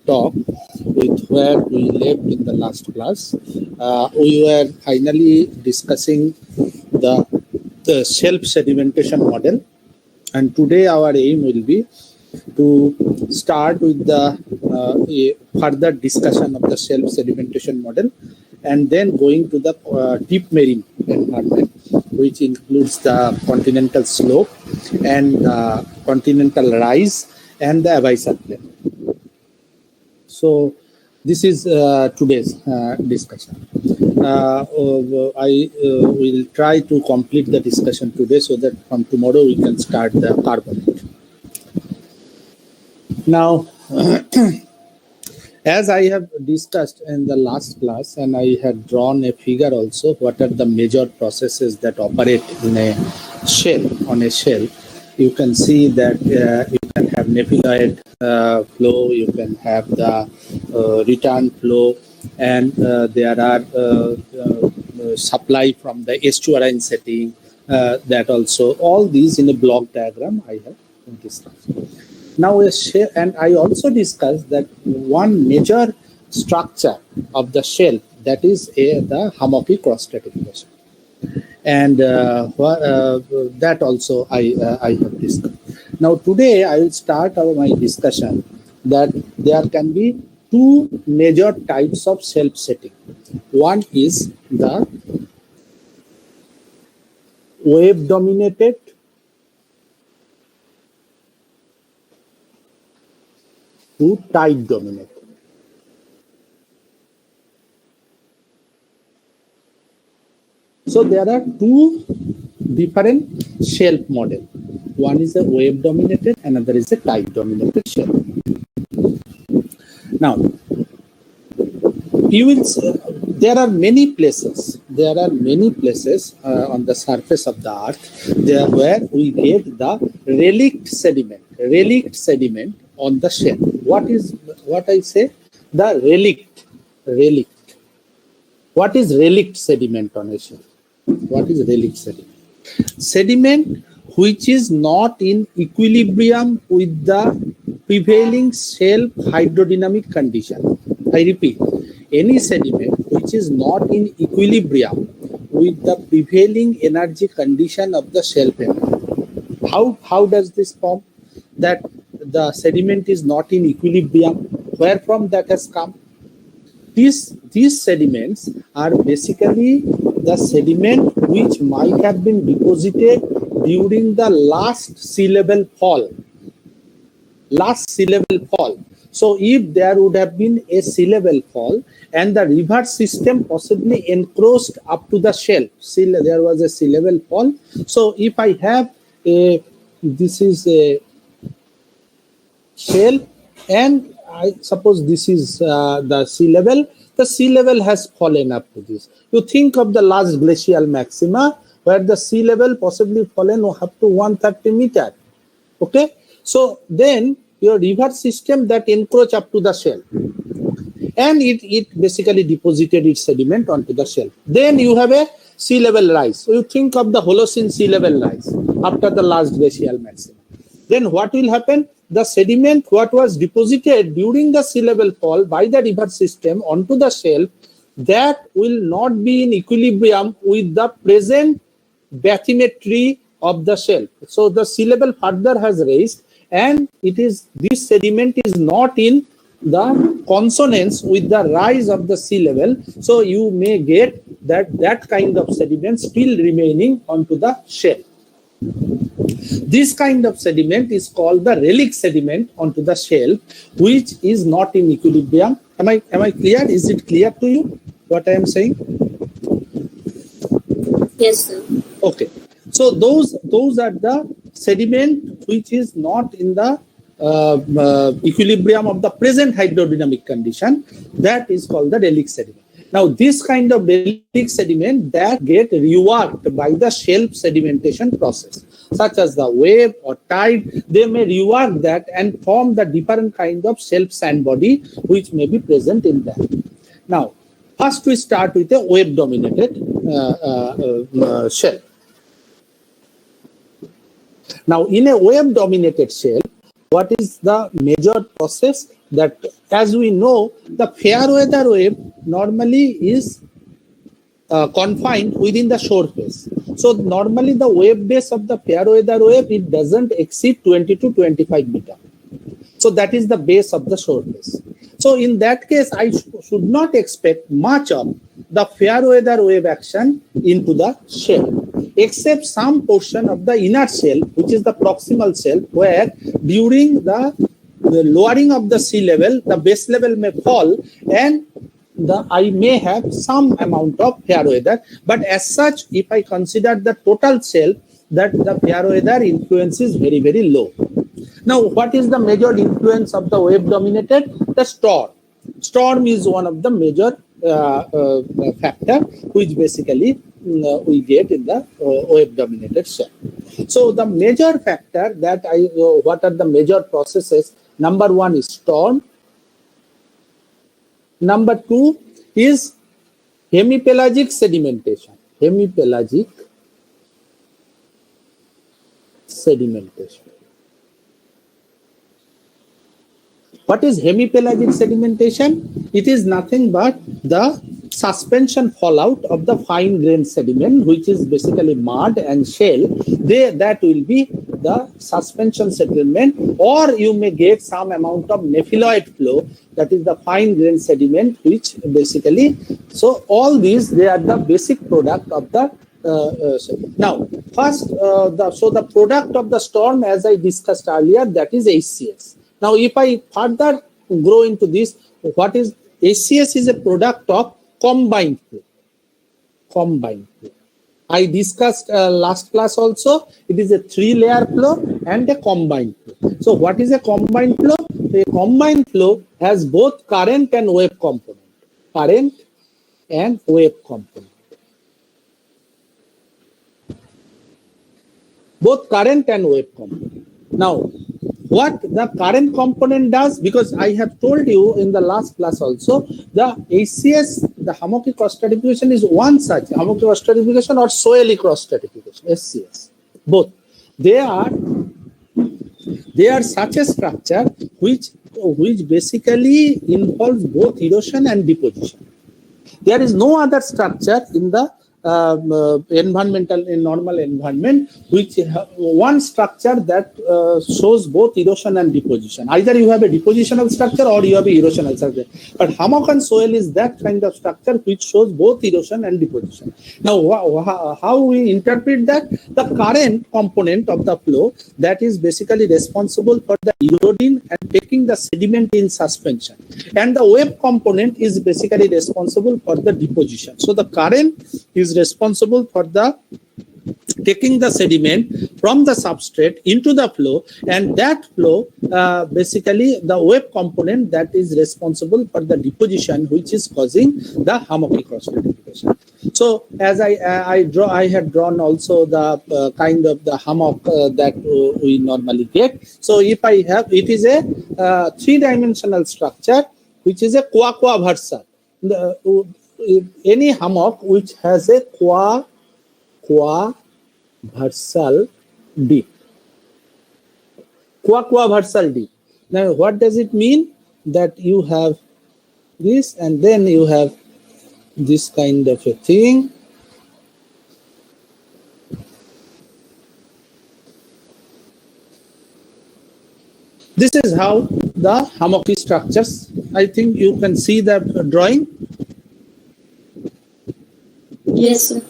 talk with where we left in the last class. We were finally discussing the self-sedimentation model, and today our aim will be to start with the further discussion of the self-sedimentation model, and then going to the deep marine environment, which includes the continental slope and continental rise and the abyssal plain. So this is today's discussion. I will try to complete the discussion today so that from tomorrow we can start the carbonate. Now, as I have discussed in the last class, and I had drawn a figure also, what are the major processes that operate in a shell, on a shell. You can see that you can have nebuloid flow, you can have the return flow, and there are supply from the estuarine setting, that also, all these in a block diagram I have discussed. Now, and I also discussed that one major structure of the shell, that is the hummocky cross stratification, and that also I have discussed. Now, today I will start my discussion that there can be two major types of self setting. One is the wave dominated to tide dominated. So there are two different shelf models. One is a wave dominated, another is a tide dominated shelf. Now, you will see, there are many places on the surface of the earth there where we get the relict sediment on the shell. What I say? The relict. What is relict sediment on a shell? What is relict sediment? Sediment which is not in equilibrium with the prevailing shell hydrodynamic condition. I repeat, any sediment which is not in equilibrium with the prevailing energy condition of the shell membrane. How does this form? That the sediment is not in equilibrium. Where from that has come? These sediments are basically the sediment which might have been deposited during the last sea level fall. So if there would have been a sea level fall and the river system possibly encroached up to the shell, there was a sea level fall. So if I have this is a shell, and I suppose this is the sea level. The sea level has fallen up to this. You think of the last glacial maxima where the sea level possibly fallen up to 130 meters. Okay, so then your river system that encroach up to the shell, and it basically deposited its sediment onto the shell. Then you have a sea level rise. So you think of the Holocene sea level rise after the last glacial maxima. Then what will happen? The sediment what was deposited during the sea level fall by the river system onto the shelf, that will not be in equilibrium with the present bathymetry of the shelf. So the sea level further has raised, and this sediment is not in the consonance with the rise of the sea level. So you may get that kind of sediment still remaining onto the shell. This kind of sediment is called the relic sediment onto the shell, which is not in equilibrium. Am I clear? Is it clear to you what I am saying? Yes, sir. Okay. So those are the sediment which is not in the equilibrium of the present hydrodynamic condition. That is called the relic sediment. Now, this kind of relic sediment that get reworked by the shelf sedimentation process, such as the wave or tide, they may rework that and form the different kind of shelf sand body which may be present in that. Now, first we start with a wave dominated shell. Now, in a wave dominated shell, what is the major process? that, as we know, the fair weather wave normally is confined within the shore face. So normally the wave base of the fair weather wave, it doesn't exceed 20 to 25 meter. So that is the base of the shore face. So in that case, I should not expect much of the fair weather wave action into the shell, except some portion of the inner shell, which is the proximal shell, where during the lowering of the sea level, the base level may fall and I may have some amount of fair weather. But as such, if I consider the total shell, that the fair weather influence is very, very low. Now, what is the major influence of the wave dominated? The storm. Storm is one of the major factor which basically we get in the wave dominated shell. So the major factor that what are the major processes? Number one is storm. Number two is hemipelagic sedimentation. Hemipelagic sedimentation. What is hemipelagic sedimentation? It is nothing but the suspension fallout of the fine grained sediment, which is basically mud and shell. That will be the suspension settlement, or you may get some amount of nepheloid flow, that is the fine grained sediment, which basically, so all these, they are the basic product of the now first the product of the storm, as I discussed earlier, that is HCS. Now if I further grow into this, what is HCS? Is a product of combined flow. Combined flow. I discussed last class also. It is a 3-layer flow and a combined flow. So what is a combined flow? A combined flow has both current and wave component. Current and wave component. Both current and wave component. Now, what the current component does, because I have told you in the last class also, the HCS, the Hamoki cross stratification, is one such Hamoki cross stratification or Soeli cross stratification, SCS. Both. They are such a structure which basically involves both erosion and deposition. There is no other structure in the normal environment which one structure that shows both erosion and deposition. Either you have a depositional structure or you have a erosional structure. But hammock and soil is that kind of structure which shows both erosion and deposition. Now, how we interpret that? The current component of the flow, that is basically responsible for the eroding and taking the sediment in suspension, and the wave component is basically responsible for the deposition. So the current is responsible for the taking the sediment from the substrate into the flow, and that flow basically the wave component that is responsible for the deposition, which is causing the Hamoki cross stratification. So as I had drawn also the kind of the hammock that we normally get. So if I have, it is a 3-dimensional structure which is a qua versal. Any hammock which has a qua versal dip. Qua versal dip. Now, what does it mean? That you have this and then you have this kind of a thing. This is how the hammocky structures. I think you can see the drawing. Yes, sir.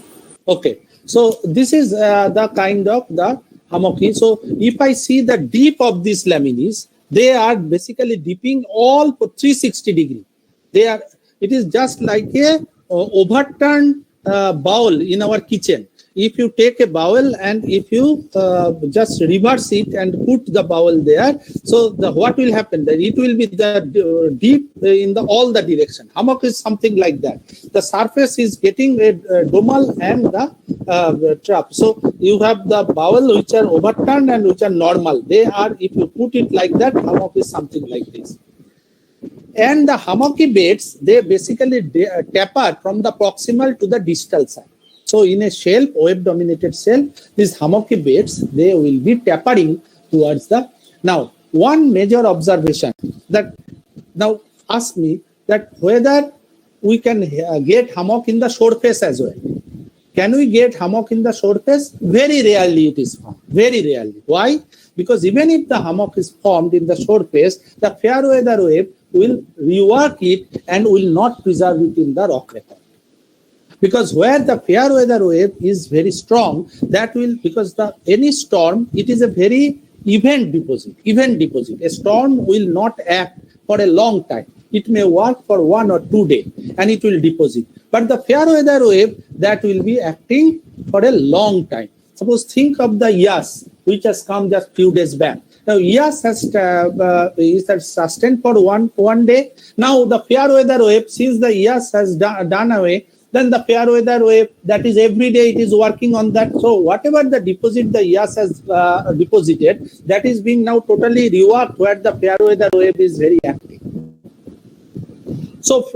Okay, so this is the kind of the hammocky. So if I see the dip of these laminis, they are basically dipping all for 360 degree. It is just like a overturned bowl in our kitchen. If you take a bowl and if you just reverse it and put the bowl there, so what will happen? That it will be the deep in all the direction. Hammock is something like that. The surface is getting a domal and the trap. So you have the bowl which are overturned and which are normal. They are, if you put it like that, hammock is something like this. And the hammocky beds, they basically taper from the proximal to the distal side. So in a shell, wave-dominated shell, these hammocky beds, they will be tapering towards the... Now, one major observation that Now ask me that whether we can get hammock in the shore face as well. Can we get hammock in the shore face? Very rarely it is found. Very rarely. Why? Because even if the hammock is formed in the shore face, the fair weather wave will rework it and will not preserve it in the rock record. Because where the fair weather wave is very strong, that will, because the any storm, it is a very event deposit. A storm will not act for a long time. It may work for 1 or 2 days and it will deposit. But the fair weather wave, that will be acting for a long time. Suppose think of the Yas, which has come just few days back. Now Yas has sustained for one day. Now the fair weather wave, since the Yas has done away, then the fair weather wave, that is every day it is working on that. So whatever the deposit the Yas has deposited, that is being now totally reworked where the fair weather wave is very active. So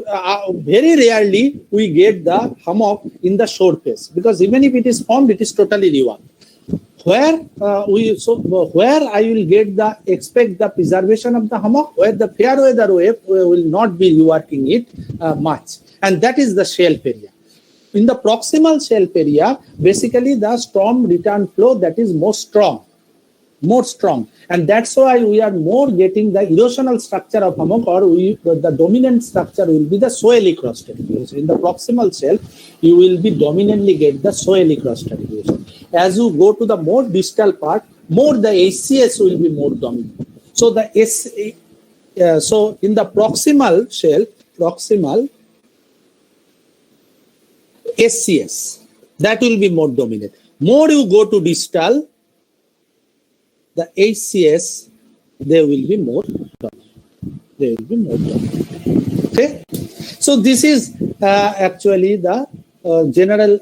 very rarely we get the hammock in the shore face, because even if it is formed, it is totally reworked. Where where I will expect the preservation of the hammock, where the fair weather wave will not be reworking it much, and that is the shelf area. In the proximal shelf area, basically the storm return flow that is more strong, and that's why we are more getting the erosional structure of hammock, or the dominant structure will be the soily crusted erosion. In the proximal shelf, you will be dominantly get the soily crusted erosion. As you go to the more distal part, more the ACS will be more dominant. So so in the proximal shelf, SCS, that will be more dominant. More you go to distal, the ACS, they will be more dominant. Okay, so this is actually the general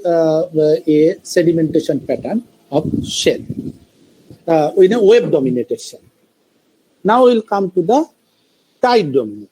sedimentation pattern of shell in a wave dominated shell. Now we'll come to the tide dominated.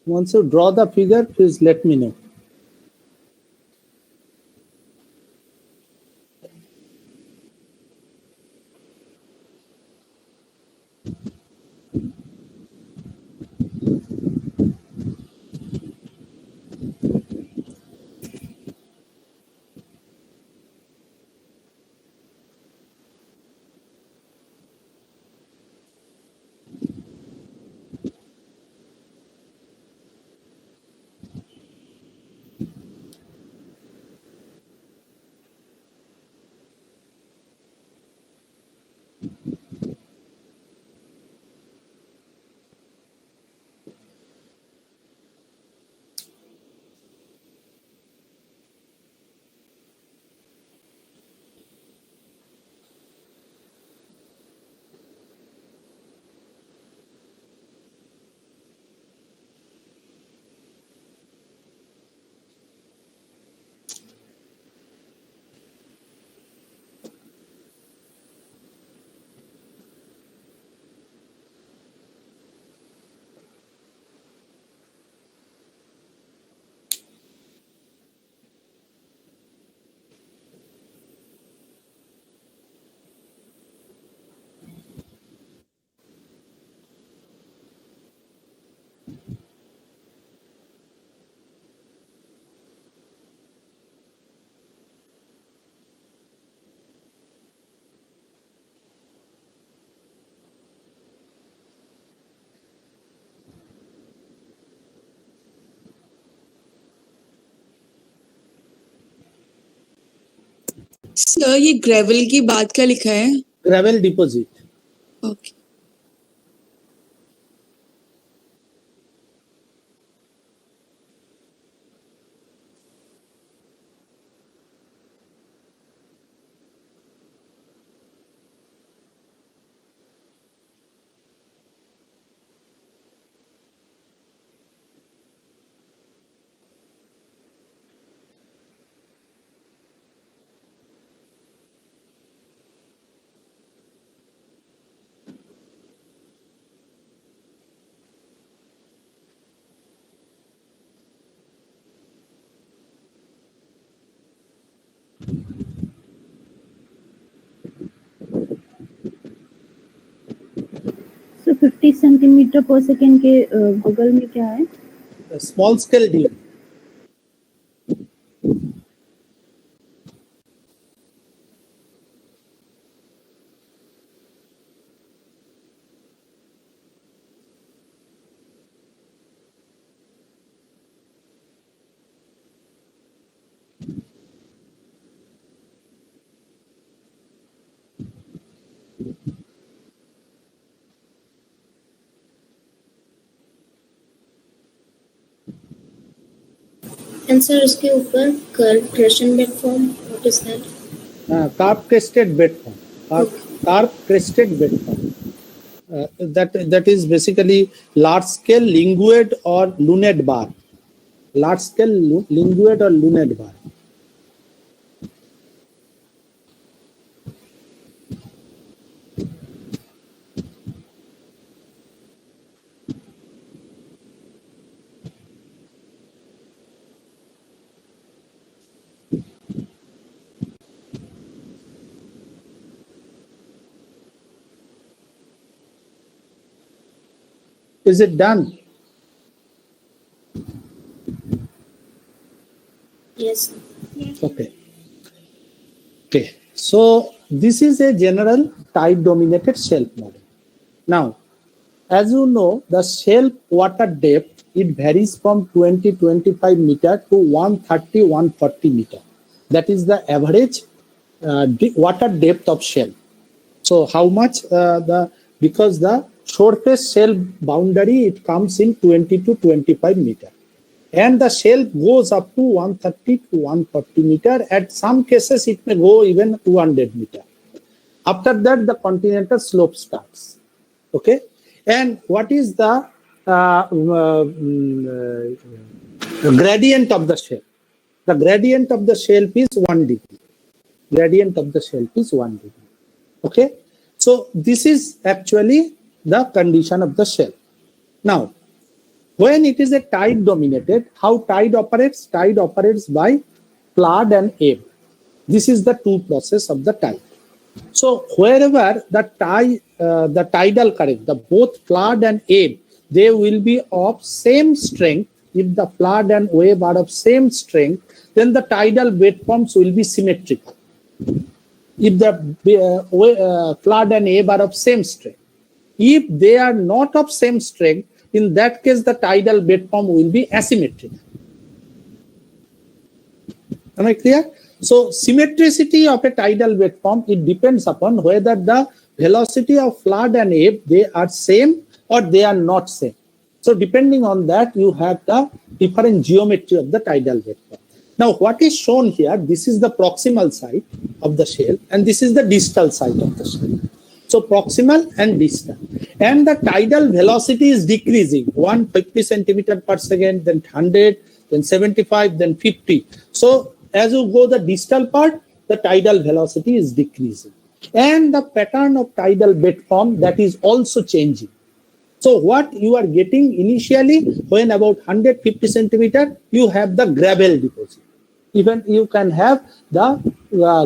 Once you draw the figure, please let me know. Sir ये gravel की बात क्या लिखा है? Gravel deposit. Okay So 50 centimetre पर second के Google में क्या है? Small scale deal. आंसर उसके ऊपर curve Christian bed form, what is that? Carp crested bed form. Carp crested bed form. That is basically large scale linguade or lunate bar. Large scale linguade or lunate bar. Is it done? Yes. Okay. Okay. So this is a general tide dominated shelf model. Now, as you know, the shelf water depth, it varies from 20-25 meter to 130-140 meter. That is the average water depth of shelf. So how much because the shore face shelf boundary, it comes in 20 to 25 meter. And the shelf goes up to 130 to 140 meter. At some cases, it may go even 200 meter. After that, the continental slope starts. Okay. And what is the gradient of the shelf? The gradient of the shelf is 1 degree. Gradient of the shelf is 1 degree. Okay. So this is actually the condition of the shelf. Now, when it is a tide dominated, how tide operates? Tide operates by flood and ebb. This is the two process of the tide. So wherever the tidal current, the both flood and ebb, they will be of same strength. If the flood and wave are of same strength, then the tidal bed forms will be symmetrical. If the flood and ebb are of same strength. If they are not of same strength, in that case, the tidal bed form will be asymmetric. Am I clear? So, symmetricity of a tidal bed form, it depends upon whether the velocity of flood and ebb, they are same or they are not same. So, depending on that, you have the different geometry of the tidal bed form. Now, what is shown here, this is the proximal side of the shelf and this is the distal side of the shelf. So proximal and distal. And the tidal velocity is decreasing. 150 centimeter per second, then 100, then 75, then 50. So as you go the distal part, the tidal velocity is decreasing. And the pattern of tidal bed form, that is also changing. So what you are getting initially, when about 150 centimeter, you have the gravel deposit. Even you can have the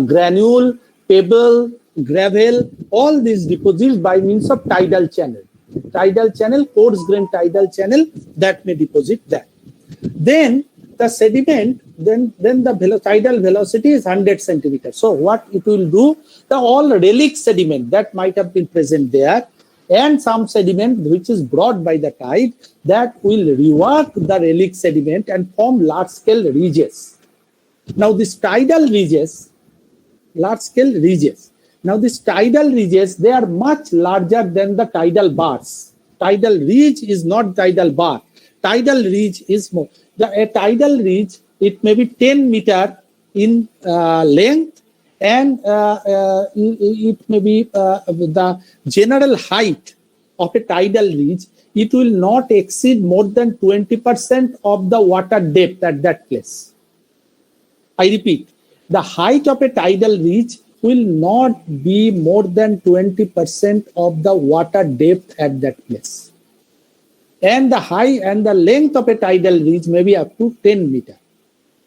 granule, pebble, gravel, all these deposits by means of tidal channel. Tidal channel, coarse grain tidal channel, that may deposit that. Then the sediment, then the tidal velocity is 100 centimeters. So what it will do, the all relic sediment that might have been present there, and some sediment which is brought by the tide, that will rework the relic sediment and form large scale ridges. Now this tidal ridges, large scale ridges. Now these tidal ridges, they are much larger than the tidal bars. Tidal ridge is not tidal bar. Tidal ridge is more. A tidal ridge, it may be 10 meter in length, and it may be the general height of a tidal ridge. It will not exceed more than 20% of the water depth at that place. I repeat, the height of a tidal ridge will not be more than 20% of the water depth at that place. And the height and the length of a tidal ridge may be up to 10 meters.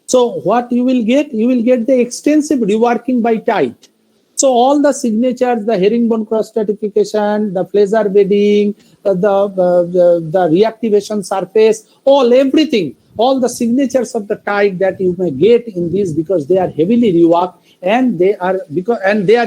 So what you will get? You will get the extensive reworking by tide. So all the signatures, the herringbone cross stratification, the flesher bedding, the reactivation surface, everything, all the signatures of the tide that you may get in these, because they are heavily reworked and they are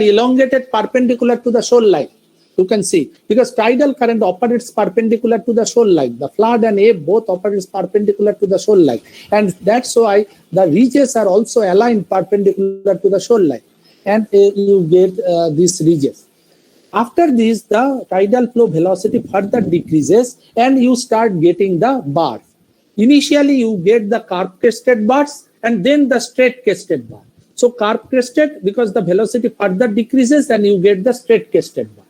elongated perpendicular to the shoreline. You can see, because tidal current operates perpendicular to the shoreline. The flood and ebb both operates perpendicular to the shoreline. And that's why the ridges are also aligned perpendicular to the shoreline. And you get these ridges. After this, the tidal flow velocity further decreases and you start getting the bars. Initially, you get the curve-crested bars and then the straight-crested bar. So curve-crested, because the velocity further decreases and you get the straight-crested bar.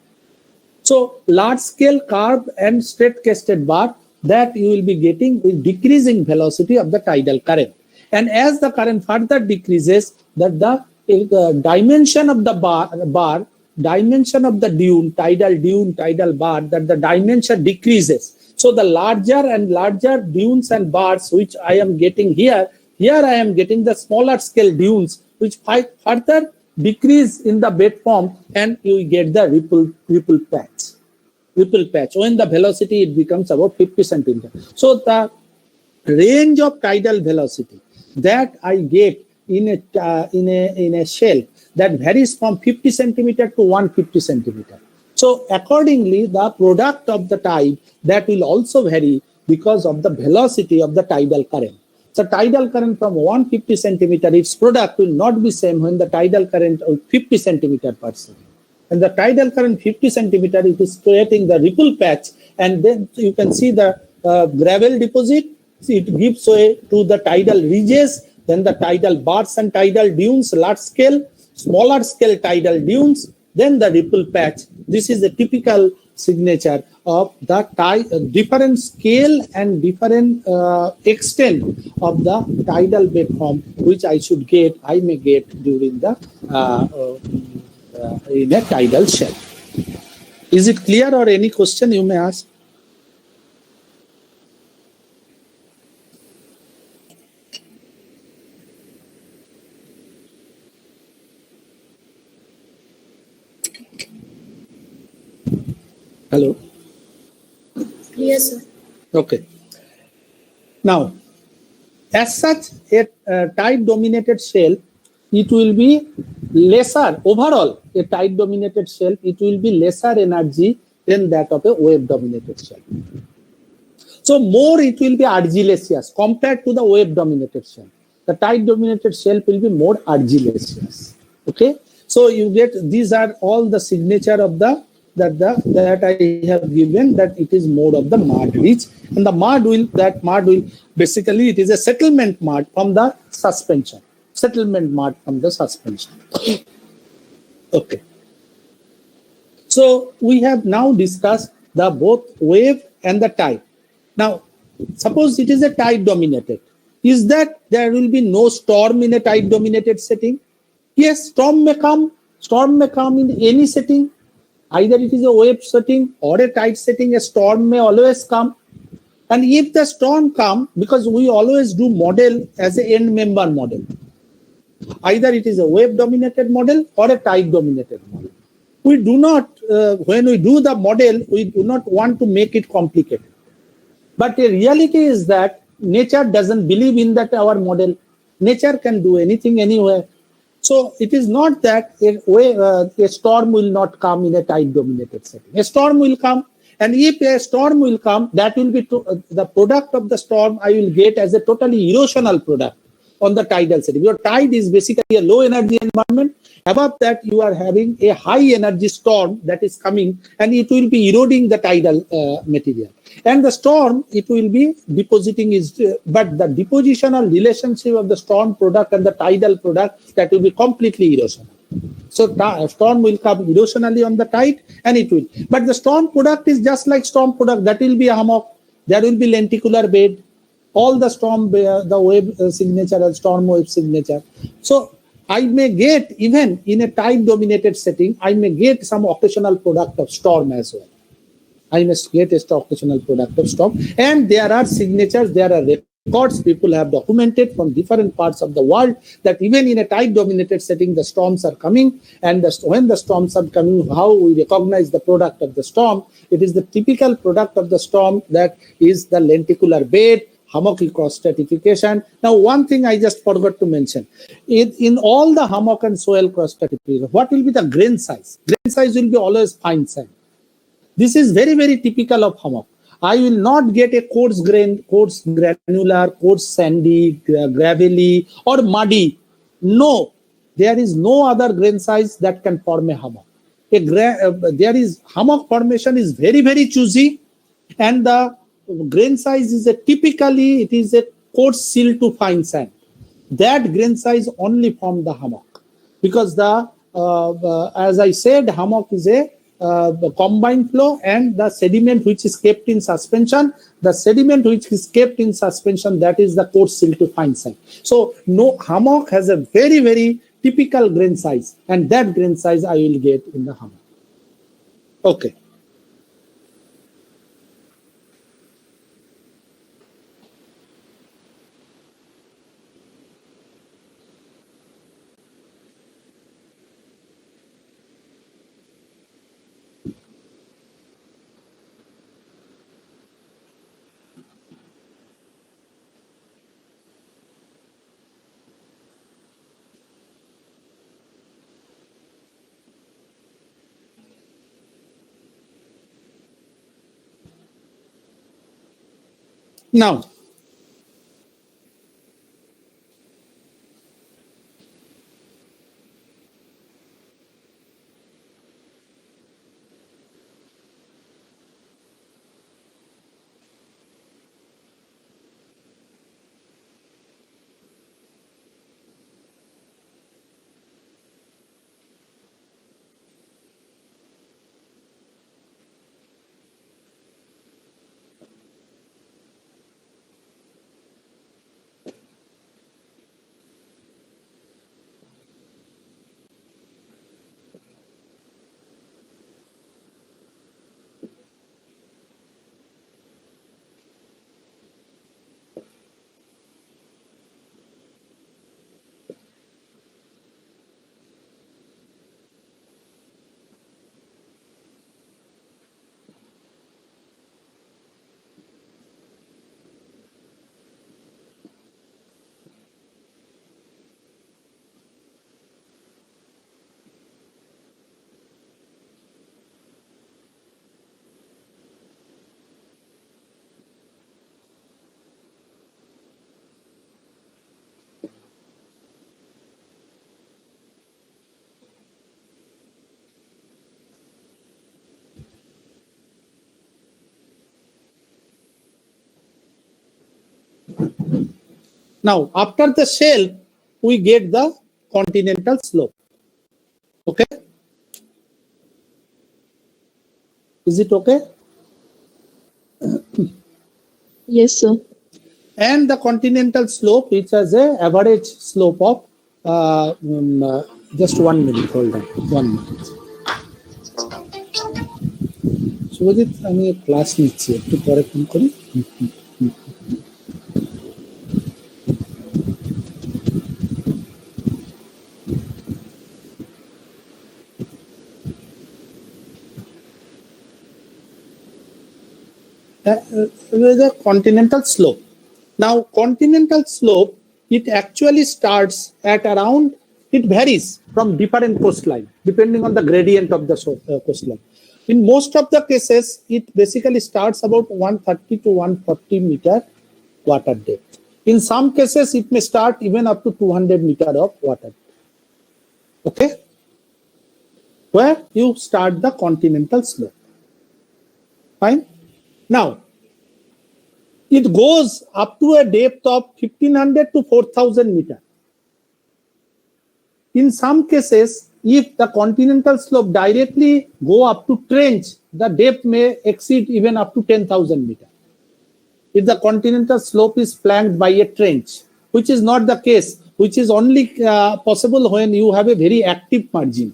So large-scale curve and straight-crested bar, that you will be getting with decreasing velocity of the tidal current. And as the current further decreases, that the dimension of the bar, dimension of the dune, tidal bar, that the dimension decreases. So the larger and larger dunes and bars which I am getting here I am getting the smaller scale dunes which further decrease in the bed form, and you get the ripple patch. When the velocity it becomes about 50 centimeters. So the range of tidal velocity that I get in a shelf, that varies from 50 centimeter to 150 centimeter. So accordingly, the product of the tide, that will also vary because of the velocity of the tidal current. So tidal current from 150 centimeter, its product will not be same when the tidal current of 50 centimeter per second. and the tidal current 50 centimeter, it is creating the ripple patch, and then you can see the gravel deposit. See, it gives way to the tidal ridges, then the tidal bars and tidal dunes, large scale, smaller scale tidal dunes, then the ripple patch. This is a typical signature of the different scale and different extent of the tidal bed form, which I may get during the in a tidal shell. Is it clear, or any question you may ask? Hello. Yes, sir. Okay. Now, as such, a tide-dominated shell, it will be lesser overall. A tide-dominated shell, it will be lesser energy than that of a wave-dominated shell. So more it will be argillaceous compared to the wave-dominated shell. The tide-dominated shell will be more argillaceous. Okay. So you get, these are all the signature of the that I have given, that it is mode of the mud ridge, and the mud will basically, it is a settlement mud from the suspension. Settlement mud from the suspension. Okay. So we have now discussed the both wave and the tide. Now, suppose it is a tide dominated. Is that there will be no storm in a tide dominated setting? Yes, storm may come in any setting. Either it is a wave setting or a tide setting, a storm may always come. And if the storm comes, because we always do model as an end member model, either it is a wave dominated model or a tide dominated model. We do not, when we do the model, we do not want to make it complicated. But the reality is that nature doesn't believe in that our model. Nature can do anything anywhere. So it is not that a storm will not come in a tide-dominated setting. A storm will come, and if a storm will come, that will be the product of the storm I will get as a totally erosional product on the tidal setting. Your tide is basically a low energy environment. Above that, you are having a high energy storm that is coming, and it will be eroding the tidal material. And the storm, it will be depositing but the depositional relationship of the storm product and the tidal product, that will be completely erosional. So storm will come erosionally on the tide, and it will. But the storm product is just like storm product, that will be a hummock. There will be lenticular bed. All the storm, the wave signature and storm wave signature. So I may get, even in a tide dominated setting, I may get some occasional product of storm as well. I must get a occasional product of storm. And there are signatures, there are records people have documented from different parts of the world, that even in a tide dominated setting, the storms are coming. And when the storms are coming, how we recognize the product of the storm? It is the typical product of the storm, that is the lenticular bed, hummocky cross stratification. Now, one thing I just forgot to mention, in all the hummock and swell cross stratification, what will be the grain size? Grain size will be always fine sand. This is very, very typical of hummock. I will not get a coarse granular, coarse sandy, gravelly, or muddy. No, there is no other grain size that can form a hummock. Hummock formation is very, very choosy, and the grain size is typically a coarse sill to fine sand. That grain size only form the hummock, because as I said, hummock is the combined flow, and the sediment which is kept in suspension, that is the coarse sill to fine sand. So no, hummock has a very, very typical grain size, and that grain size I will get in the hummock. Okay. Now, Now, after the shelf, we get the continental slope. Okay? Is it okay? Yes, sir. And the continental slope, which has a average slope of just 1 minute. Hold on, 1 minute. Subhajit আমি class নিচ্ছি, একটু পরে phone করি। The continental slope. Now, continental slope, it actually starts at around, it varies from different coastline depending on the gradient of the coastline. In most of the cases, it basically starts about 130 to 140 meter water depth. In some cases, it may start even up to 200 meter of water. Okay? Where you start the continental slope. Fine? Now, it goes up to a depth of 1500 to 4000 meter. In some cases, if the continental slope directly go up to trench, the depth may exceed even up to 10,000 meter. If the continental slope is flanked by a trench, which is not the case, which is only possible when you have a very active margin.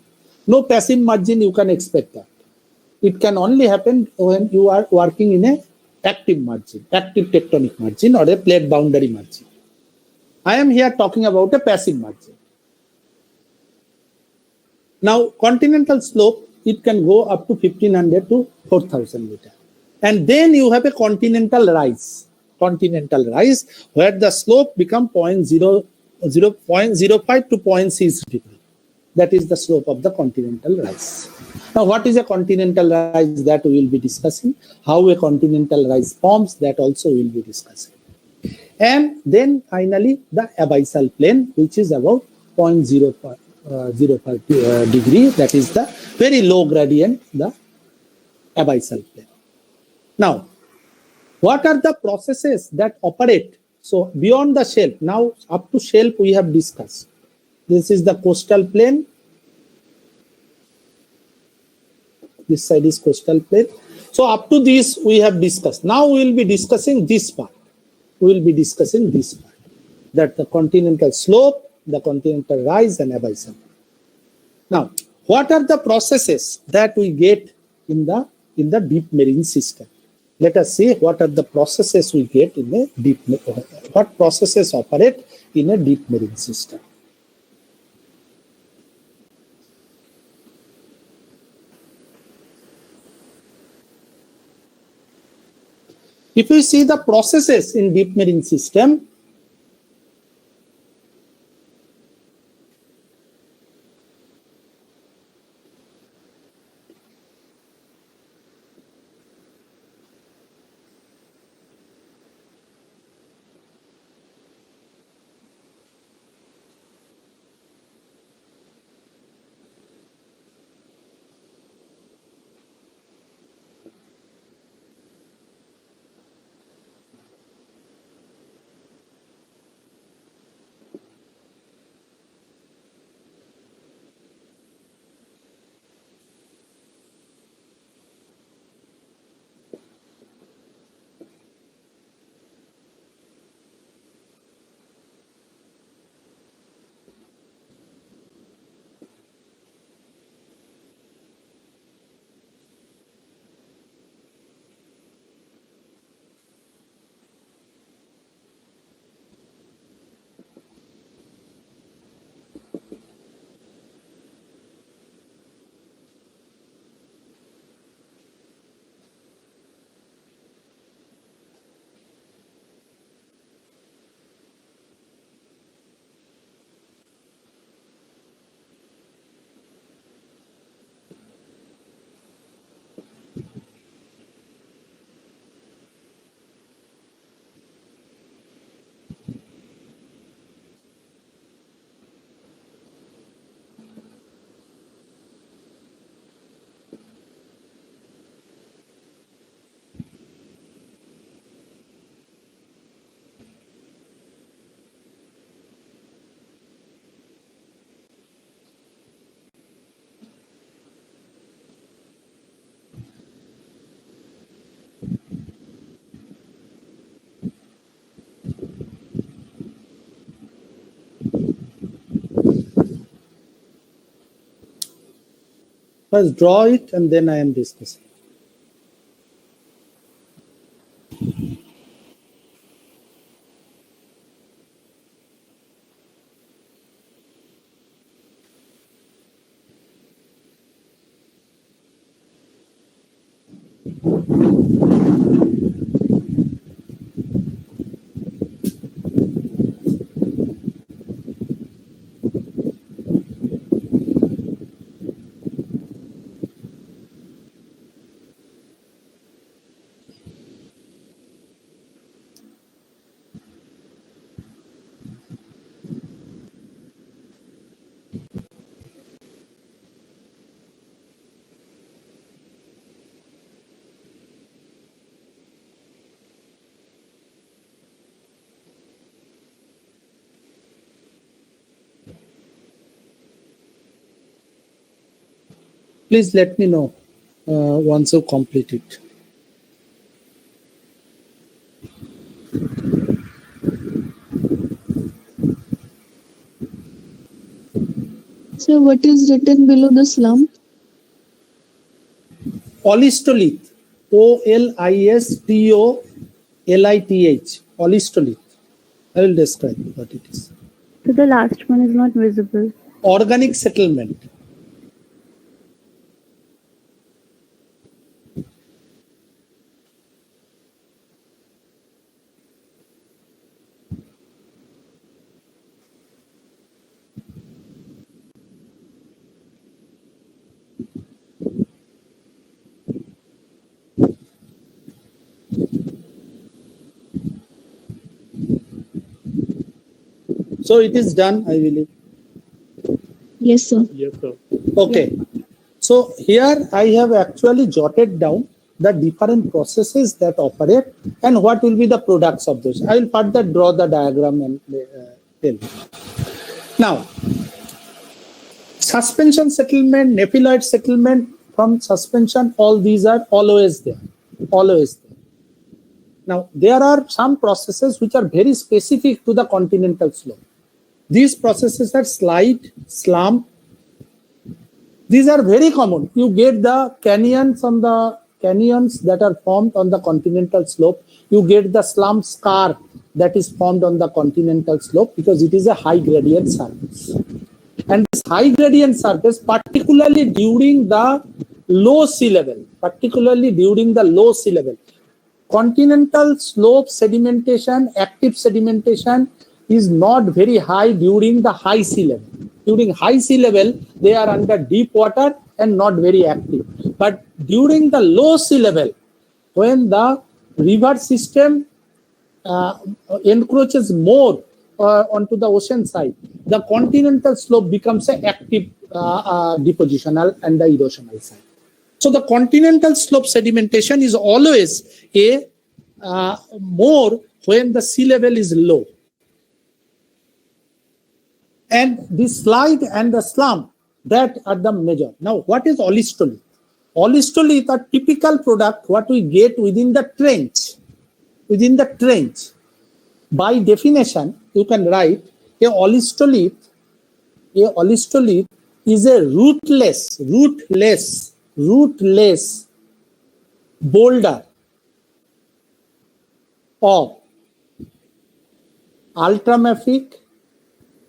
No passive margin you can expect that. It can only happen when you are working in a active margin, active tectonic margin or a plate boundary margin. I am here talking about a passive margin. Now, continental slope, it can go up to 1500 to 4000 meter. And then you have a continental rise where the slope become 0.05 to 0.6 degree. That is the slope of the continental rise. Now, what is a continental rise? That we will be discussing. How a continental rise forms, that also we will be discussing. And then finally, the abyssal plane, which is about 0.05 degree. That is the very low gradient, the abyssal plane. Now, what are the processes that operate? So, beyond the shelf, now up to shelf we have discussed. This is the coastal plane. This side is coastal plane. So up to this we have discussed. Now we will be discussing this part. That the continental slope, the continental rise and abyssal. Now, what are the processes that we get in the deep marine system? Let us see what are the processes we get in a what processes operate in a deep marine system. If you see the processes in deep marine system, First draw it and then I am discussing. Please let me know once you complete it. So what is written below the slump? Olistolith. Olistolith. Olistolith. I will describe what it is. So the last one is not visible. Organic settlement. So it is done, I believe. Yes, sir. Yes, sir. Okay. So here I have actually jotted down the different processes that operate and what will be the products of those. I will further draw the diagram and tell you. Now, suspension settlement, nepheloid settlement from suspension, all these are always there. Always there. Now, there are some processes which are very specific to the continental slope. These processes are slide, slump. These are very common. You get the canyons that are formed on the continental slope. You get the slump scar that is formed on the continental slope because it is a high gradient surface. And this high gradient surface, particularly during the low sea level, continental slope sedimentation, active sedimentation is not very high during the high sea level. During high sea level, they are under deep water and not very active. But during the low sea level, when the river system encroaches more onto the ocean side, the continental slope becomes an active depositional and the erosional side. So the continental slope sedimentation is always a more when the sea level is low. And the slide and the slump, that are the major. Now, what is olistolith? Olistolith are typical product what we get within the trench. Within the trench. By definition, you can write a olistolith is a rootless boulder of ultramafic,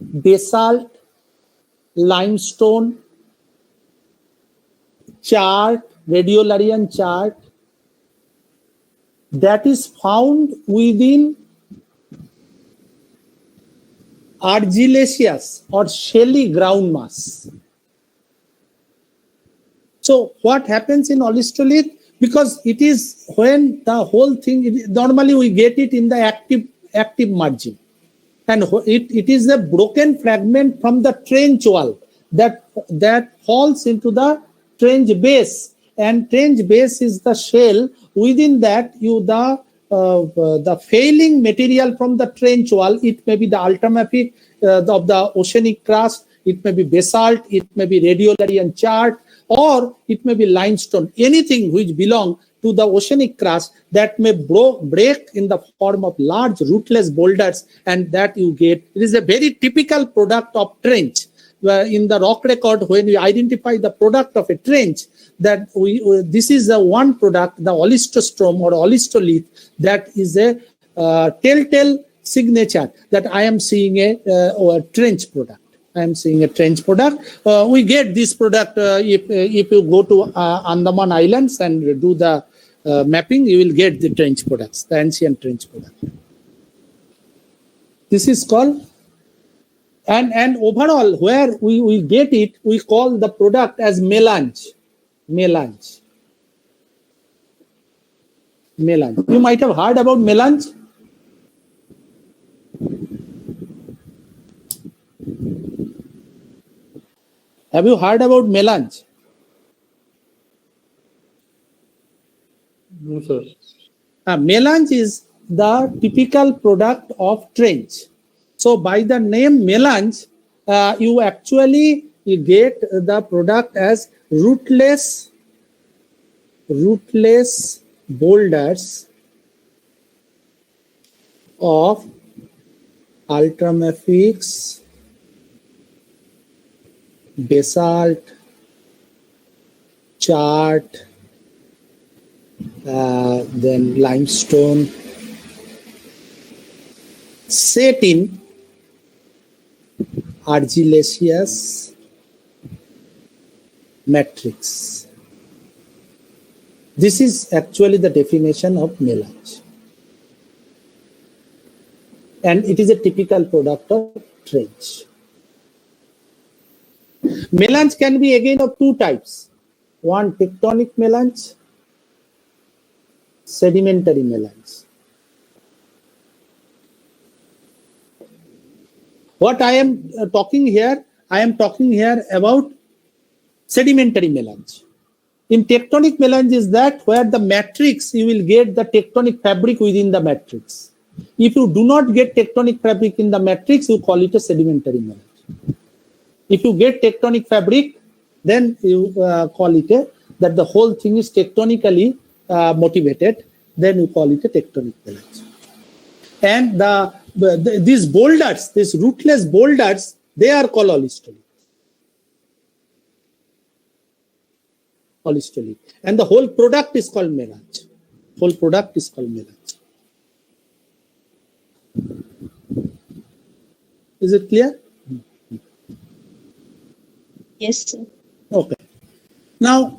basalt, limestone, chart, radiolarian chart that is found within argillaceous or shelly ground mass. So what happens in olistolith? Because it is when the whole thing, normally we get it in the active margin. And it is a broken fragment from the trench wall that falls into the trench base. And trench base is the shell. Within that, the failing material from the trench wall, it may be the ultramafic of the oceanic crust, it may be basalt, it may be radiolarian chart, or it may be limestone, anything which belongs to the oceanic crust that may break in the form of large rootless boulders, and that you get. It is a very typical product of trench. in the rock record, when we identify the product of a trench, that this is the one product, the olistostrom or olistolith, that is a telltale signature that I am seeing a trench product. I am seeing a trench product. We get this product if you go to Andaman Islands and do the mapping, you will get the trench products, the ancient trench product. This is called, and overall, where we get it, we call the product as melange. Melange. Melange. You might have heard about melange. Have you heard about melange? No, sir. Melange is the typical product of trench. So by the name melange, you actually get the product as rootless boulders of ultramafics, basalt, chart, then limestone, set in argillaceous matrix. This is actually the definition of melange. And it is a typical product of trench. Melange can be again of two types. One, tectonic melange, sedimentary melange. What I am talking here, I am talking here about sedimentary melange. In tectonic melange is that where the matrix, you will get the tectonic fabric within the matrix. If you do not get tectonic fabric in the matrix, you call it a sedimentary melange. If you get tectonic fabric, then you call it that the whole thing is tectonically motivated, then you call it a tectonic melange. And these boulders, these rootless boulders, they are called olistolith. Olistolith. And the whole product is called melange. Whole product is called melange. Is it clear? Yes, sir. Okay. Now,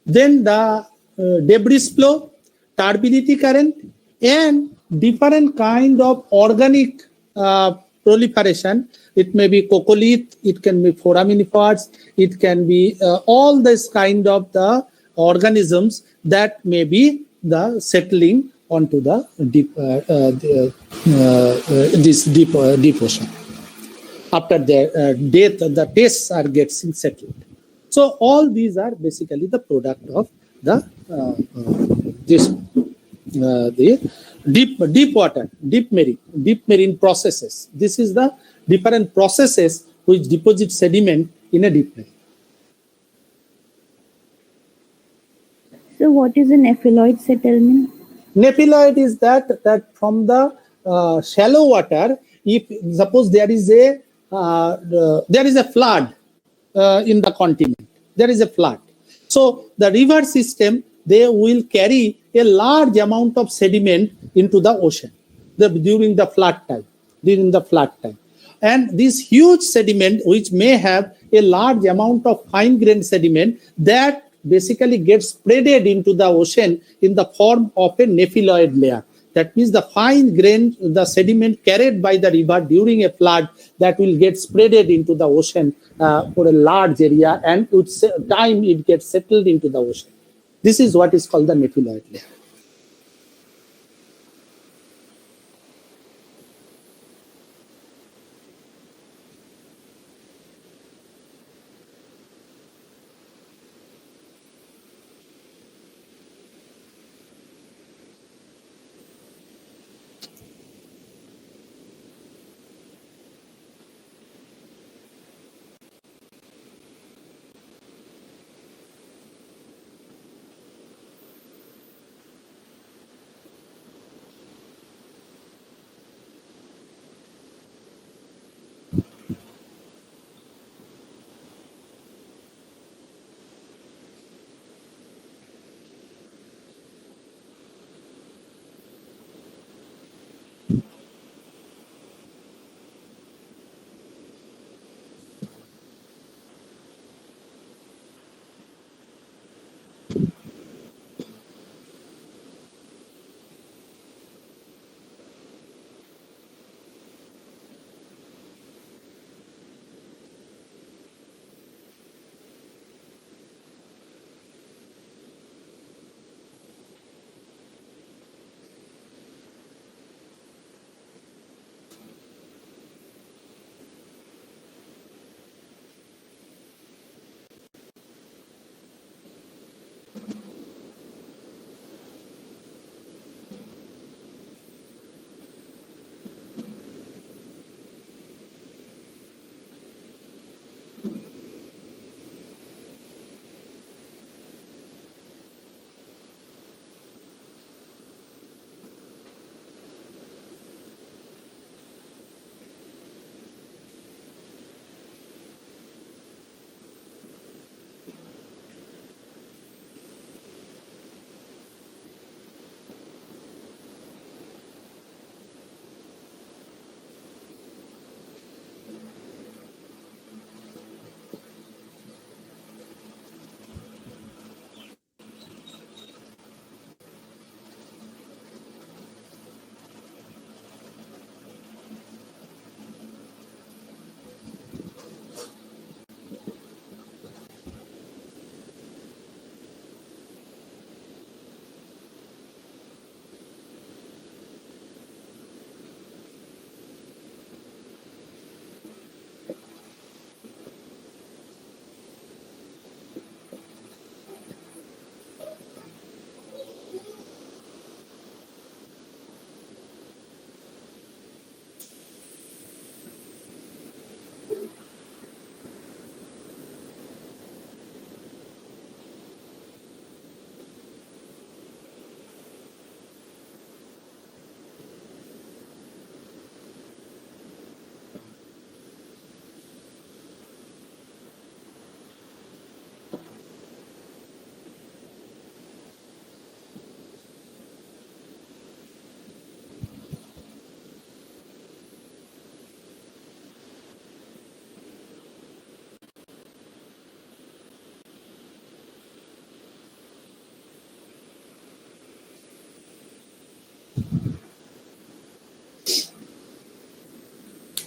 then the debris flow, turbidity current, and different kind of organic proliferation. It may be coccolith, it can be foraminifers, it can be all this kind of the organisms that may be the settling onto the deep ocean. After their death, the tests are getting settled. So all these are basically the product of the deep water, deep marine processes. This is the different processes which deposit sediment in a deep marine. So what is a nepheloid settlement? Nepheloid is that from the shallow water, if suppose there is a flood in the continent, there is a flood. So the river system, they will carry a large amount of sediment into the ocean during the flood time. And this huge sediment, which may have a large amount of fine-grained sediment, that basically gets spreaded into the ocean in the form of a nepheloid layer. That means the fine-grained, the sediment carried by the river during a flood, that will get spreaded into the ocean for a large area, and with time it gets settled into the ocean. This is what is called the nepheloid layer.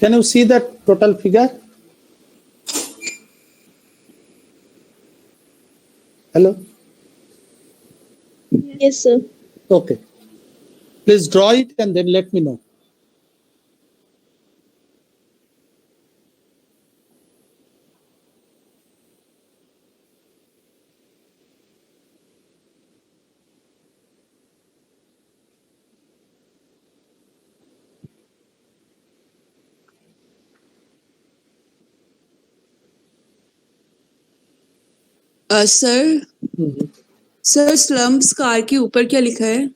Can you see that total figure? Hello? Yes, sir. Okay. Please draw it and then let me know. Sir sir slums car के ऊपर क्या लिखा है?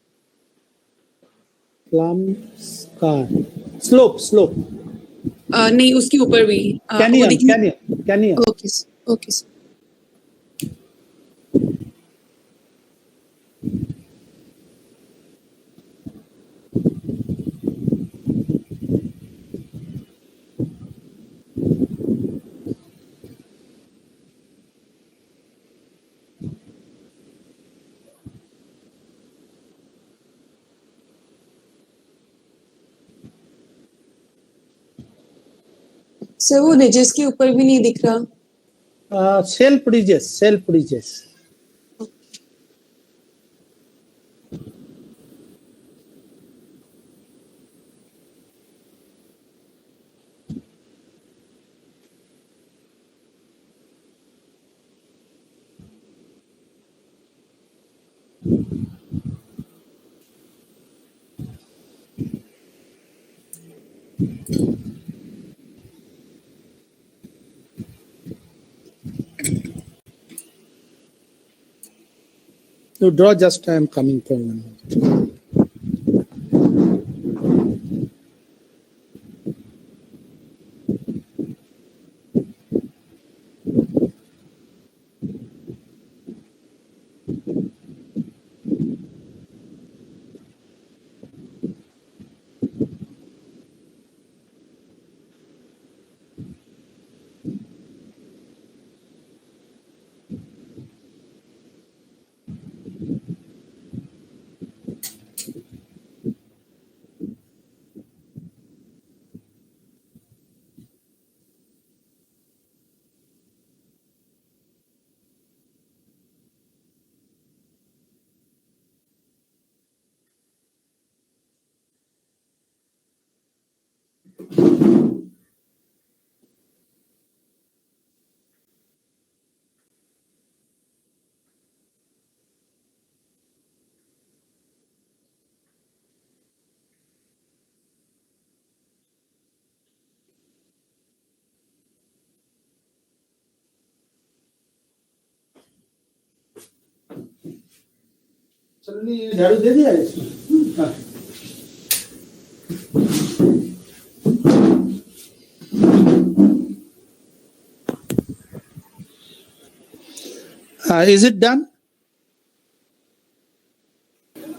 Car. Slope. नहीं, उसके ऊपर भी Canyon. Okay okay sir. Sir वो रिजेस के ऊपर भी नहीं दिख रहा. Self ridges. You draw, just I am coming for 1 minute. चलिए ये झाड़ू दे दिया इसमें. हाँ. Is it done?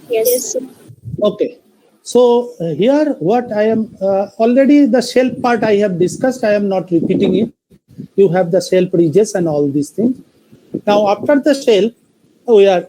Yes, sir. Okay. So here what I am already the shelf part I have discussed. I am not repeating it. You have the shelf ridges and all these things. Now after the shelf, we are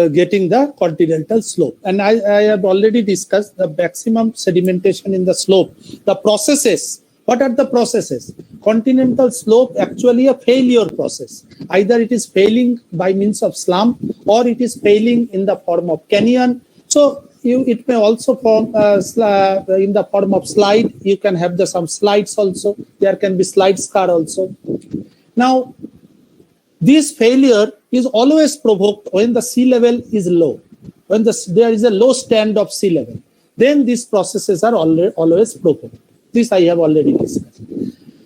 getting the continental slope, and I have already discussed the maximum sedimentation in the slope. The processes. What are the processes? Continental slope actually a failure process. Either it is failing by means of slump or it is failing in the form of canyon. So it may also form in the form of slide. You can have some slides also. There can be slide scar also. Now, this failure is always provoked when the sea level is low. When there is a low stand of sea level, then these processes are always provoked. This I have already discussed.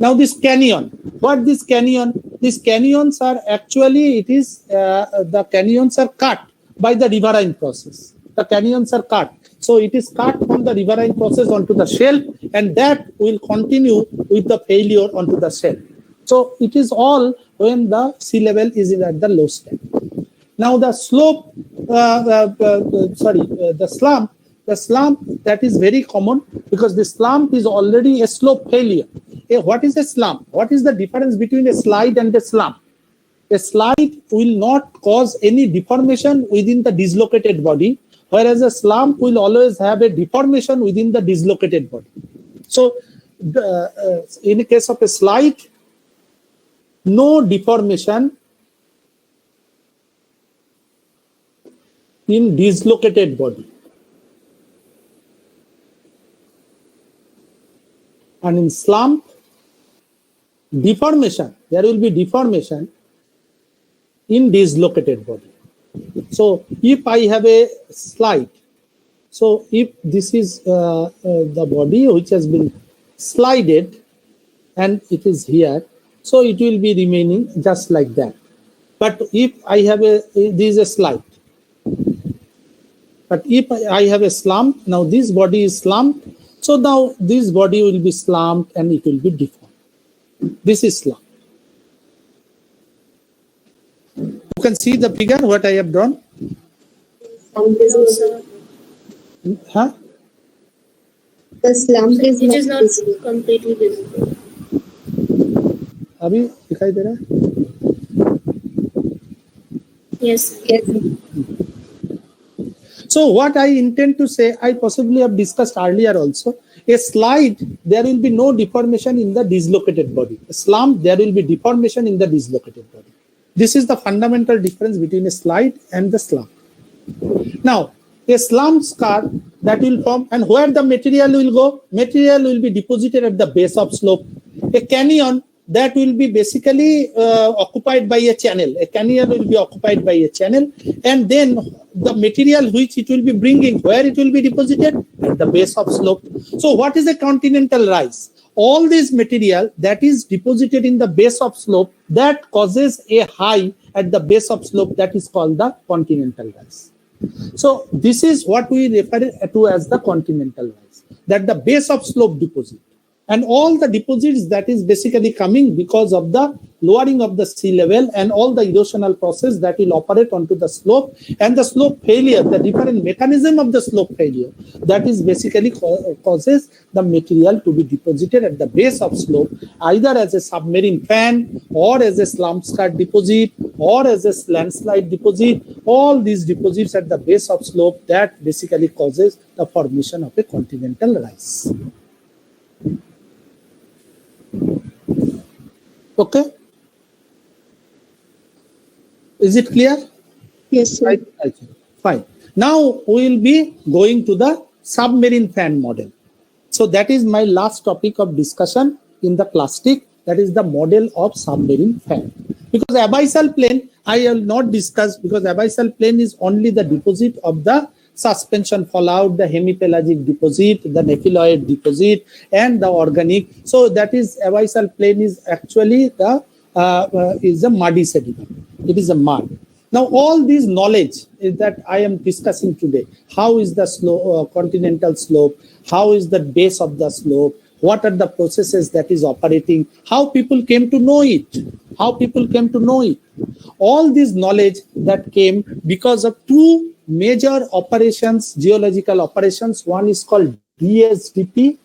Now this canyon. What this canyon? These canyons are actually, the canyons are cut by the riverine process. The canyons are cut. So it is cut from the riverine process onto the shelf, and that will continue with the failure onto the shelf. So it is all when the sea level is at the low stand. Now the slope, the slump that is very common, because the slump is already a slope failure. What is a slump? What is the difference between a slide and a slump? A slide will not cause any deformation within the dislocated body, whereas a slump will always have a deformation within the dislocated body. So in the case of a slide, no deformation in dislocated body. And in slump, deformation, there will be deformation in dislocated body. So if I have a slide, so if this is the body which has been slided and it is here, so it will be remaining just like that. But if I have this is a slide. But if I have a slump, now this body is slumped, so now this body will be slumped and it will be deformed. This is slump. You can see the figure what I have drawn. No, sir. Huh? The slump is It is not not visible. completely visible. अभी दिखाई दे रहा है? Yes, sir. Yes. So what I intend to say, I possibly have discussed earlier also. A slide, there will be no deformation in the dislocated body. A slump, there will be deformation in the dislocated body. This is the fundamental difference between a slide and the slump. Now, a slump scar that will form, and where the material will go? Material will be deposited at the base of slope. A canyon that will be basically occupied by a channel. A canyon will be occupied by a channel, and then the material which it will be bringing, where it will be deposited? At the base of slope. So what is a continental rise? All this material that is deposited in the base of slope that causes a high at the base of slope, that is called the continental rise. So this is what we refer to as the continental rise, that the base of slope deposit. And all the deposits that is basically coming because of the lowering of the sea level and all the erosional process that will operate onto the slope, and the slope failure, the different mechanism of the slope failure, that is basically causes the material to be deposited at the base of slope, either as a submarine fan or as a slump scar deposit or as a landslide deposit. All these deposits at the base of slope that basically causes the formation of a continental rise. Okay, is it clear? Yes, sir. Right. Fine. Now we will be going to the submarine fan model. So that is my last topic of discussion in the plastic, that is the model of submarine fan. Because abyssal plane I will not discuss, because abyssal plane is only the deposit of the suspension fallout, the hemipelagic deposit, the nepheloid deposit, and the organic. So that is abyssal plane is actually the is a muddy sediment. It is a mud. Now all these knowledge is that I am discussing today. How is the slope, continental slope? How is the base of the slope? What are the processes that is operating? How people came to know it? How people came to know it? All this knowledge that came because of two major operations, geological operations. One is called DSDP,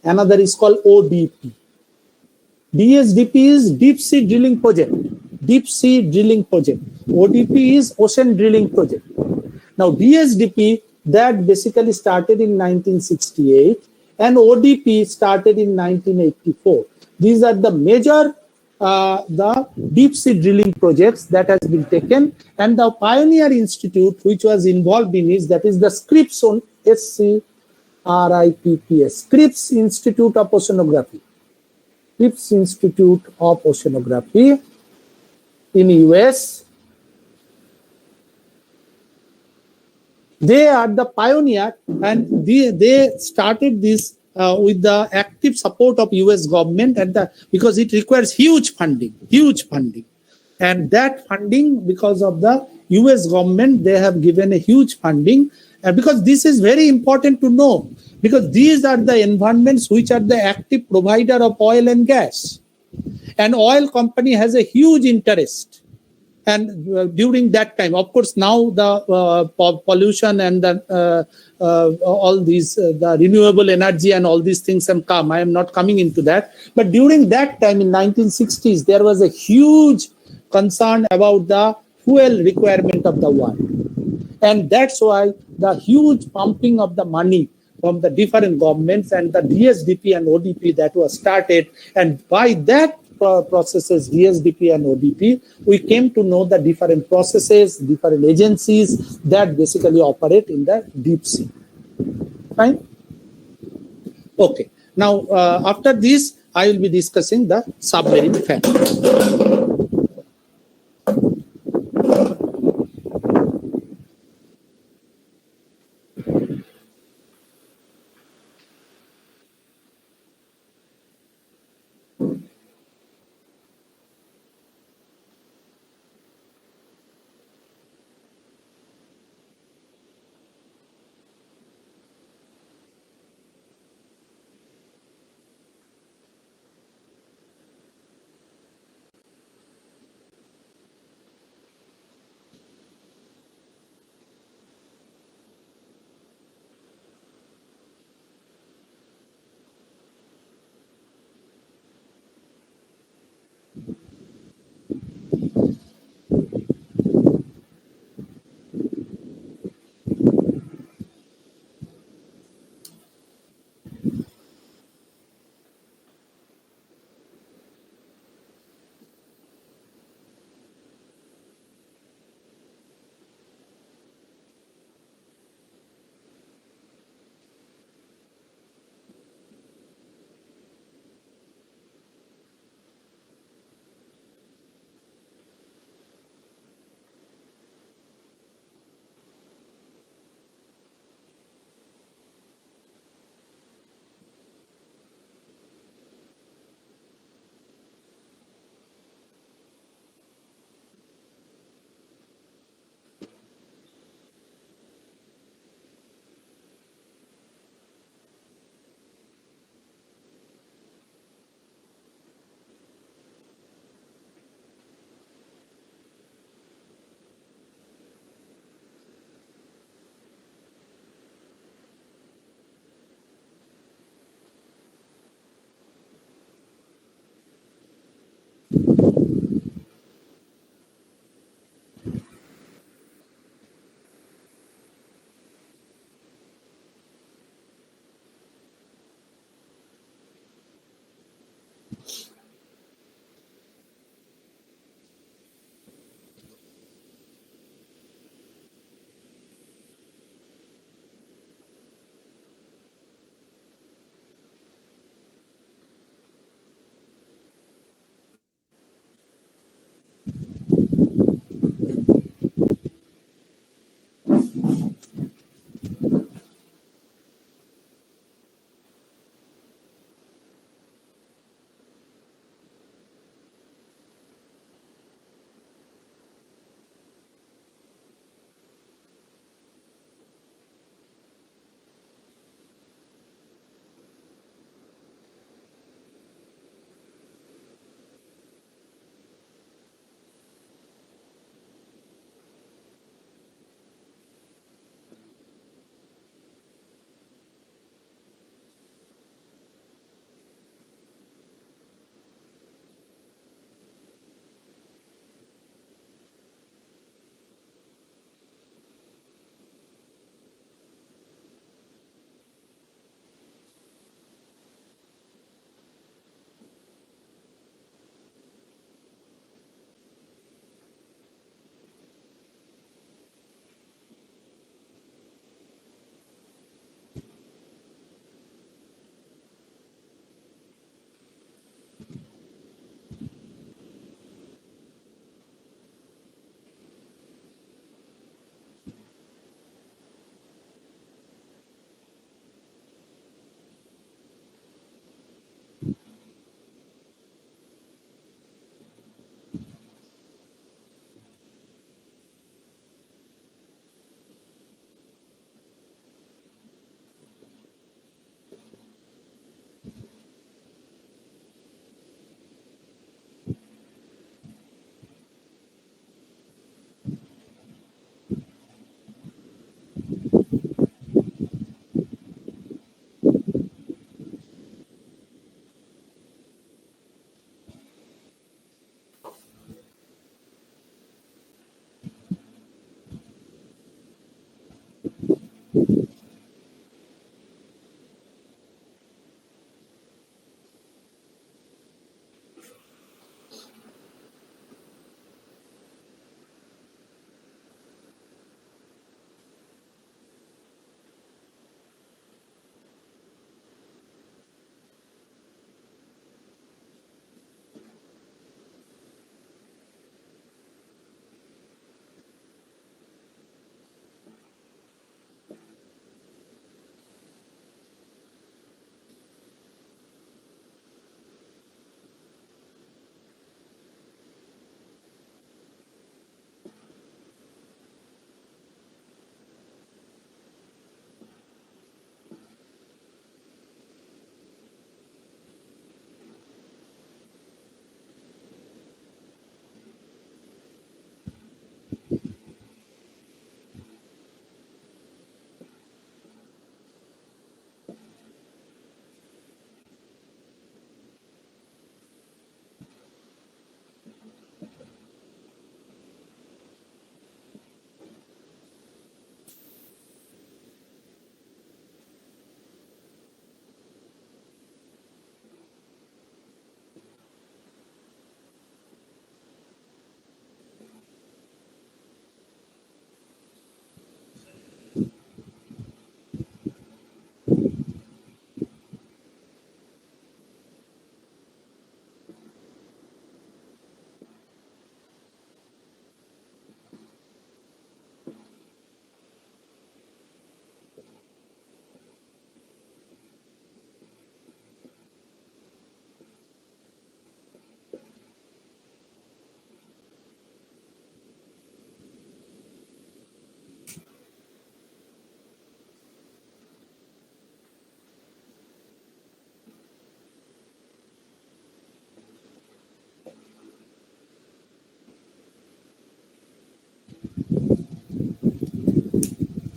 another is called ODP. DSDP is deep sea drilling project. Deep sea drilling project. ODP is ocean drilling project. Now DSDP that basically started in 1968 and ODP started in 1984. These are the major the deep sea drilling projects that has been taken, and the Pioneer Institute which was involved in is, that is the Scripps on SCRIPPS, Scripps Institute of Oceanography. Scripps Institute of Oceanography in US. They are the pioneer, and they started this with the active support of US government, and because it requires huge funding, and that funding, because of the US government, they have given a huge funding, and because this is very important to know, because these are the environments which are the active provider of oil and gas, and oil company has a huge interest. And during that time, of course, now the pollution and the all these the renewable energy and all these things have come. I am not coming into that. But during that time in 1960s, there was a huge concern about the fuel requirement of the world. And that's why the huge pumping of the money from the different governments and the DSDP and ODP that was started. And by that processes, DSDP and ODP, we came to know the different processes, different agencies that basically operate in the deep sea. Fine? Okay. Now, after this, I will be discussing the submarine family.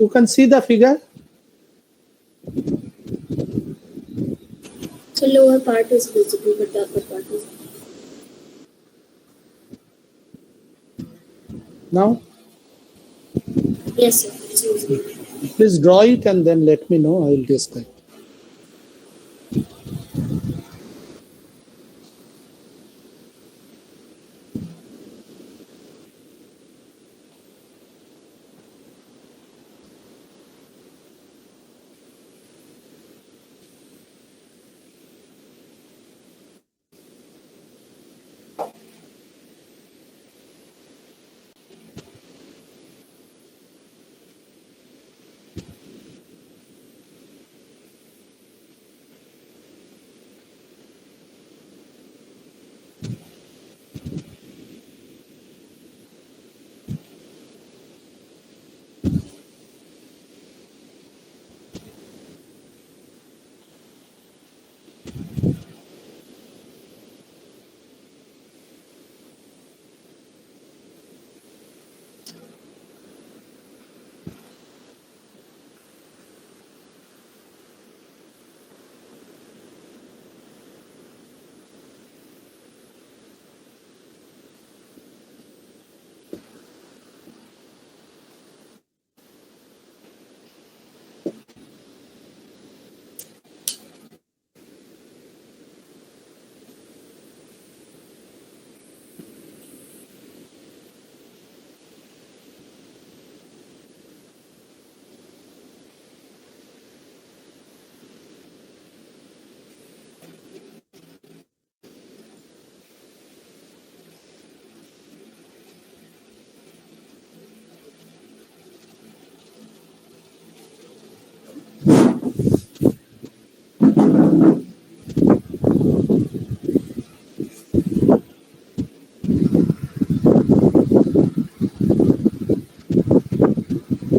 You can see the figure. So lower part is visible, but the upper part is Now, yes, sir. It's visible. please draw it and then let me know. I will describe.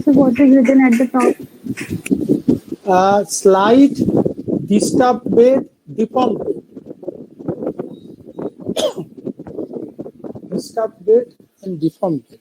So what is written at the top? Slight, disturbed bed, deformed bed. Disturbed bed and deformed bed.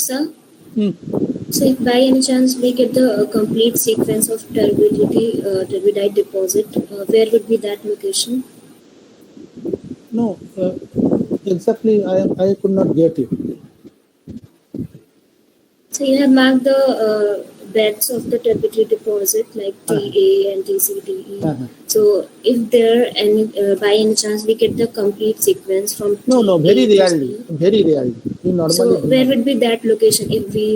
Sir, Hmm. so if by any chance we get the complete sequence of turbidite deposit, where would be that location? No, exactly. I could not get you. So you have marked the beds of the turbidite deposit like TA and TCDE. Uh-huh. So if there any by any chance we get the complete sequence from No, TA very to rarely. C. Very rarely. We normally So do where not. would be that location if we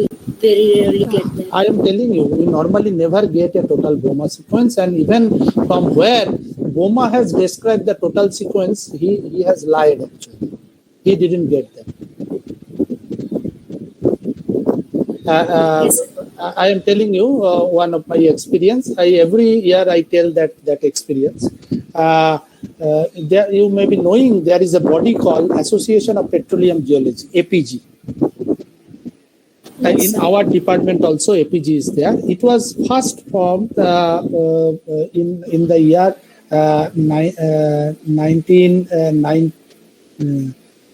very rarely get that? I am telling you, we normally never get a total BOMA sequence, and even from where BOMA has described the total sequence, he has lied actually. He didn't get that. Yes, sir. I am telling you one of my experience. Every year I tell that experience. There you may be knowing there is a body called Association of Petroleum Geology, APG. Yes, In sir. our department also APG is there. It was first formed in the year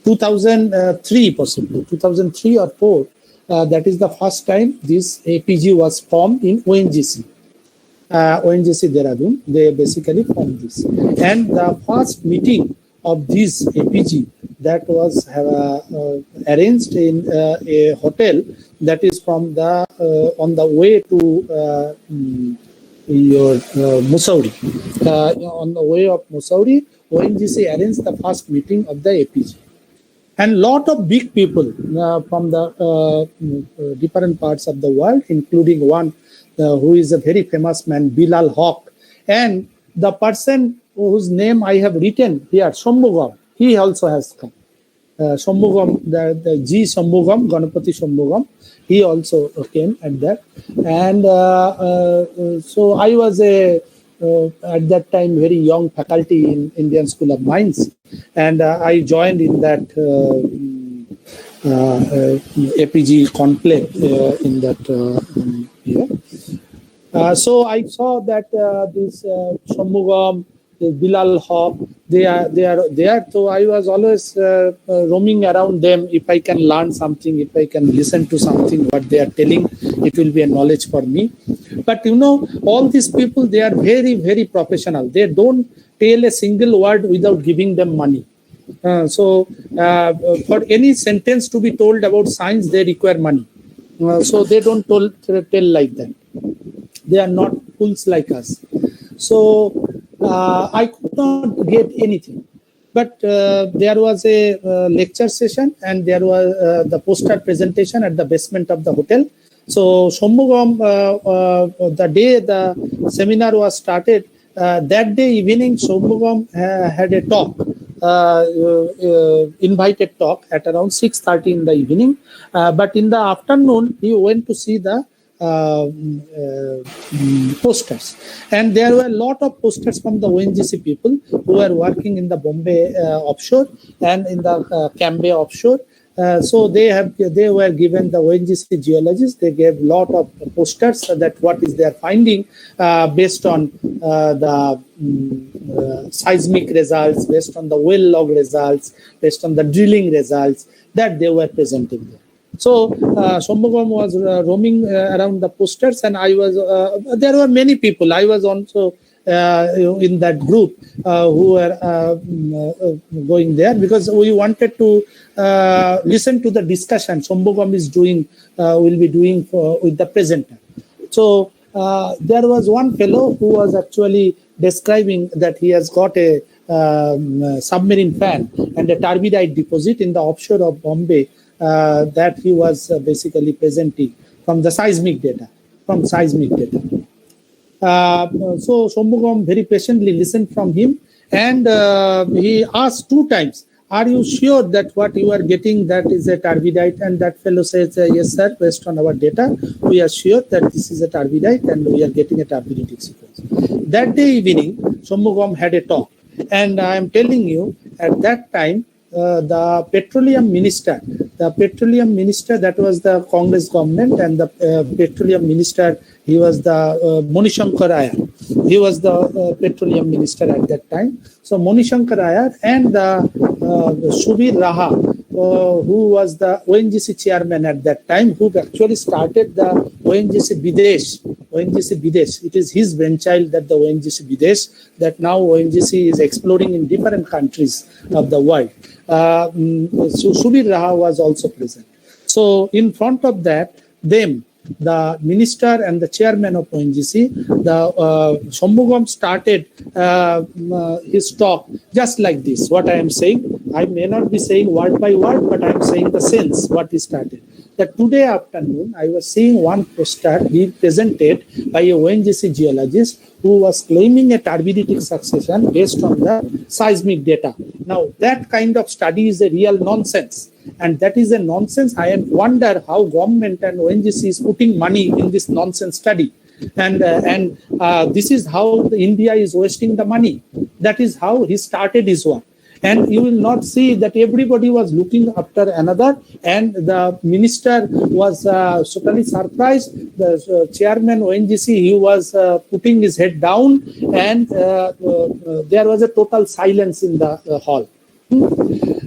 2003 possibly 2003 or 4. That is the first time this APG was formed in ONGC. ONGC Dehradun, they basically formed this. And the first meeting of this APG that was arranged in a hotel that is from the on the way to your Mussoorie. On the way of Mussoorie, ONGC arranged the first meeting of the APG. And lot of big people from the different parts of the world, including one who is a very famous man, Bilal Haq, And the person whose name I have written here, Shambhugam, he also has come. Shambhugam, the G. Shambhugam, Ganapati Shambhugam, he also came at that. And so I was at that time very young faculty in Indian School of Mines, and I joined in that APG conclave in that year. So I saw that this Shambhugam, Bilal Haq, they are there. So I was always roaming around them. If I can learn something, if I can listen to something, what they are telling, it will be a knowledge for me. But you know, all these people, they are very, very professional. They don't tell a single word without giving them money. So for any sentence to be told about science, they require money. So they don't tell like that. They are not fools like us. So I could not get anything. But there was a lecture session, and there was the poster presentation at the basement of the hotel. So Shambhugam, the day the seminar was started, that day evening, Shambhugam had a talk, invited talk at around 6:30 in the evening. But in the afternoon, he went to see the posters, and there were a lot of posters from the ONGC people who were working in the Bombay offshore and in the Cambay offshore. So they were given, the ONGC geologists, they gave lot of posters that what is their finding based on the seismic results, based on the well log results, based on the drilling results that they were presenting there. So Shambhugam was roaming around the posters, and I was. There were many people. I was also in that group who were going there, because we wanted to listen to the discussion Shambhugam is doing, will be doing with the presenter. So there was one fellow who was actually describing that he has got a submarine fan and a turbidite deposit in the offshore of Bombay. That he was basically presenting from the seismic data, So Shambhugam very patiently listened from him, and he asked 2 times, "Are you sure that what you are getting, that is a turbidite?" And that fellow says, "Yes, sir, based on our data, we are sure that this is a turbidite and we are getting a turbiditic sequence." That day evening, Shambhugam had a talk, and I am telling you, at that time, the petroleum minister, that was the Congress government, and the petroleum minister, he was the Mani Shankar Iyer. He was the petroleum minister at that time. So Mani Shankar Iyer and Subir Raha, who was the ONGC chairman at that time, who actually started the ONGC Videsh. It is his brainchild, that the ONGC Videsh, that now ONGC is exploring in different countries of the world. So Subir Raha was also present. So in front of that, the minister and the chairman of ONGC, Shambhugam started his talk just like this. What I am saying, I may not be saying word by word, but I am saying the sense, what he started. That today afternoon, I was seeing one poster being presented by a ONGC geologist who was claiming a turbiditic succession based on the seismic data. Now, that kind of study is a real nonsense. And that is a nonsense. I wonder how government and ONGC is putting money in this nonsense study. And this is how India is wasting the money. That is how he started his work. And you will not see that everybody was looking after another, and the minister was totally surprised. The chairman ONGC, he was putting his head down, and there was a total silence in the hall.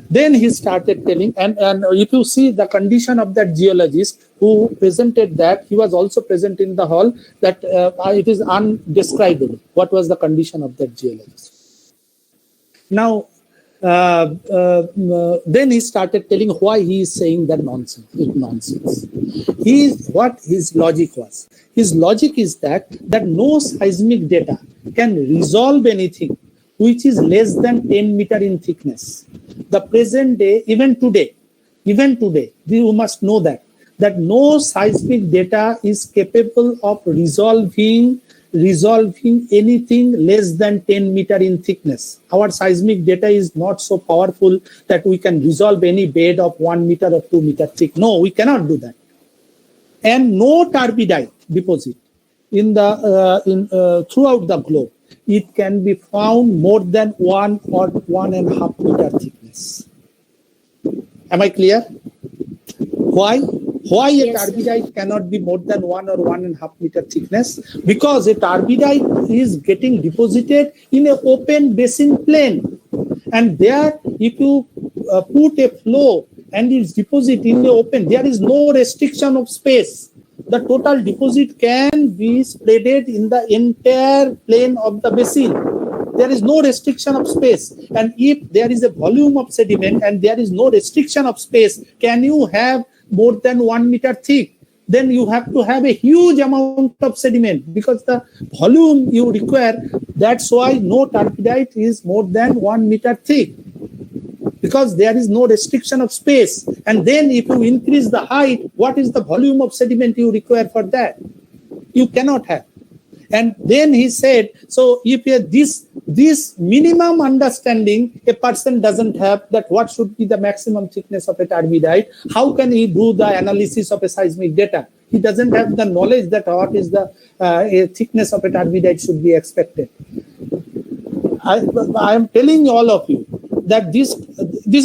Then he started telling, and if you see the condition of that geologist who presented that, he was also present in the hall, that it is undescribable. What was the condition of that geologist? Now, then he started telling why he is saying that nonsense. What his logic was. His logic is that no seismic data can resolve anything which is less than 10 meter in thickness. The present day, even today, you must know that no seismic data is capable of resolving resolving anything less than 10 meter in thickness. Our seismic data is not so powerful that we can resolve any bed of 1 meter or 2 meter thick. No, we cannot do that. And no turbidite deposit in the throughout the globe. It can be found more than 1 or 1.5 meter thickness. Am I clear? Why? Why a Yes, sir. turbidite cannot be more than 1 or 1.5 meter thickness? Because a turbidite is getting deposited in an open basin plane. And there, if you put a flow and it's deposit in the open, there is no restriction of space. The total deposit can be spreaded in the entire plane of the basin. There is no restriction of space. And if there is a volume of sediment and there is no restriction of space, can you have more than 1 meter thick? Then you have to have a huge amount of sediment because the volume you require. That's why no turbidite is more than 1 meter thick, because there is no restriction of space. And then if you increase the height, what is the volume of sediment you require for that? You cannot have. And then he said, so if you have this minimum understanding a person doesn't have, that what should be the maximum thickness of a turbidite, how can he do the analysis of a seismic data? He doesn't have the knowledge that what is the thickness of a turbidite should be expected. I am telling all of you that this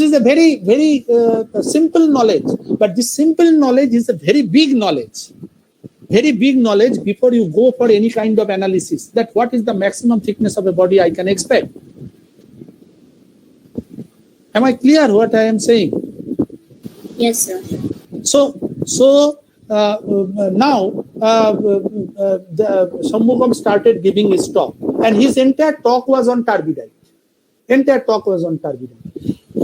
is a very, very simple knowledge, but this simple knowledge is a very big knowledge. Very big knowledge before you go for any kind of analysis, that what is the maximum thickness of a body I can expect. Am I clear what I am saying? Yes, sir. So now the Shanmugam started giving his talk, and his entire talk was on turbidite.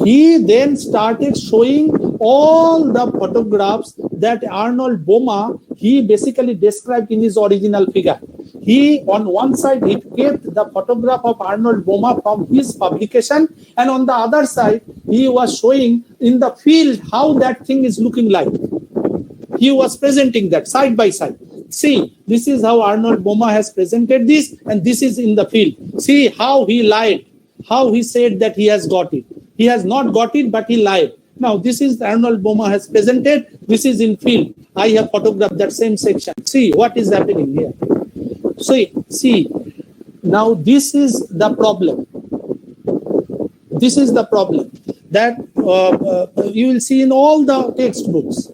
He then started showing all the photographs that Arnold Boma, he basically described in his original figure. He, on one side, he kept the photograph of Arnold Boma from his publication, and on the other side, he was showing in the field how that thing is looking like. He was presenting that side by side. See, this is how Arnold Boma has presented this, and this is in the field. See how he lied, how he said that he has got it. He has not got it, but he lied. Now, this is Arnold Boma has presented. This is in field. I have photographed that same section. See what is happening here. See. Now, this is the problem. This is the problem that you will see in all the textbooks.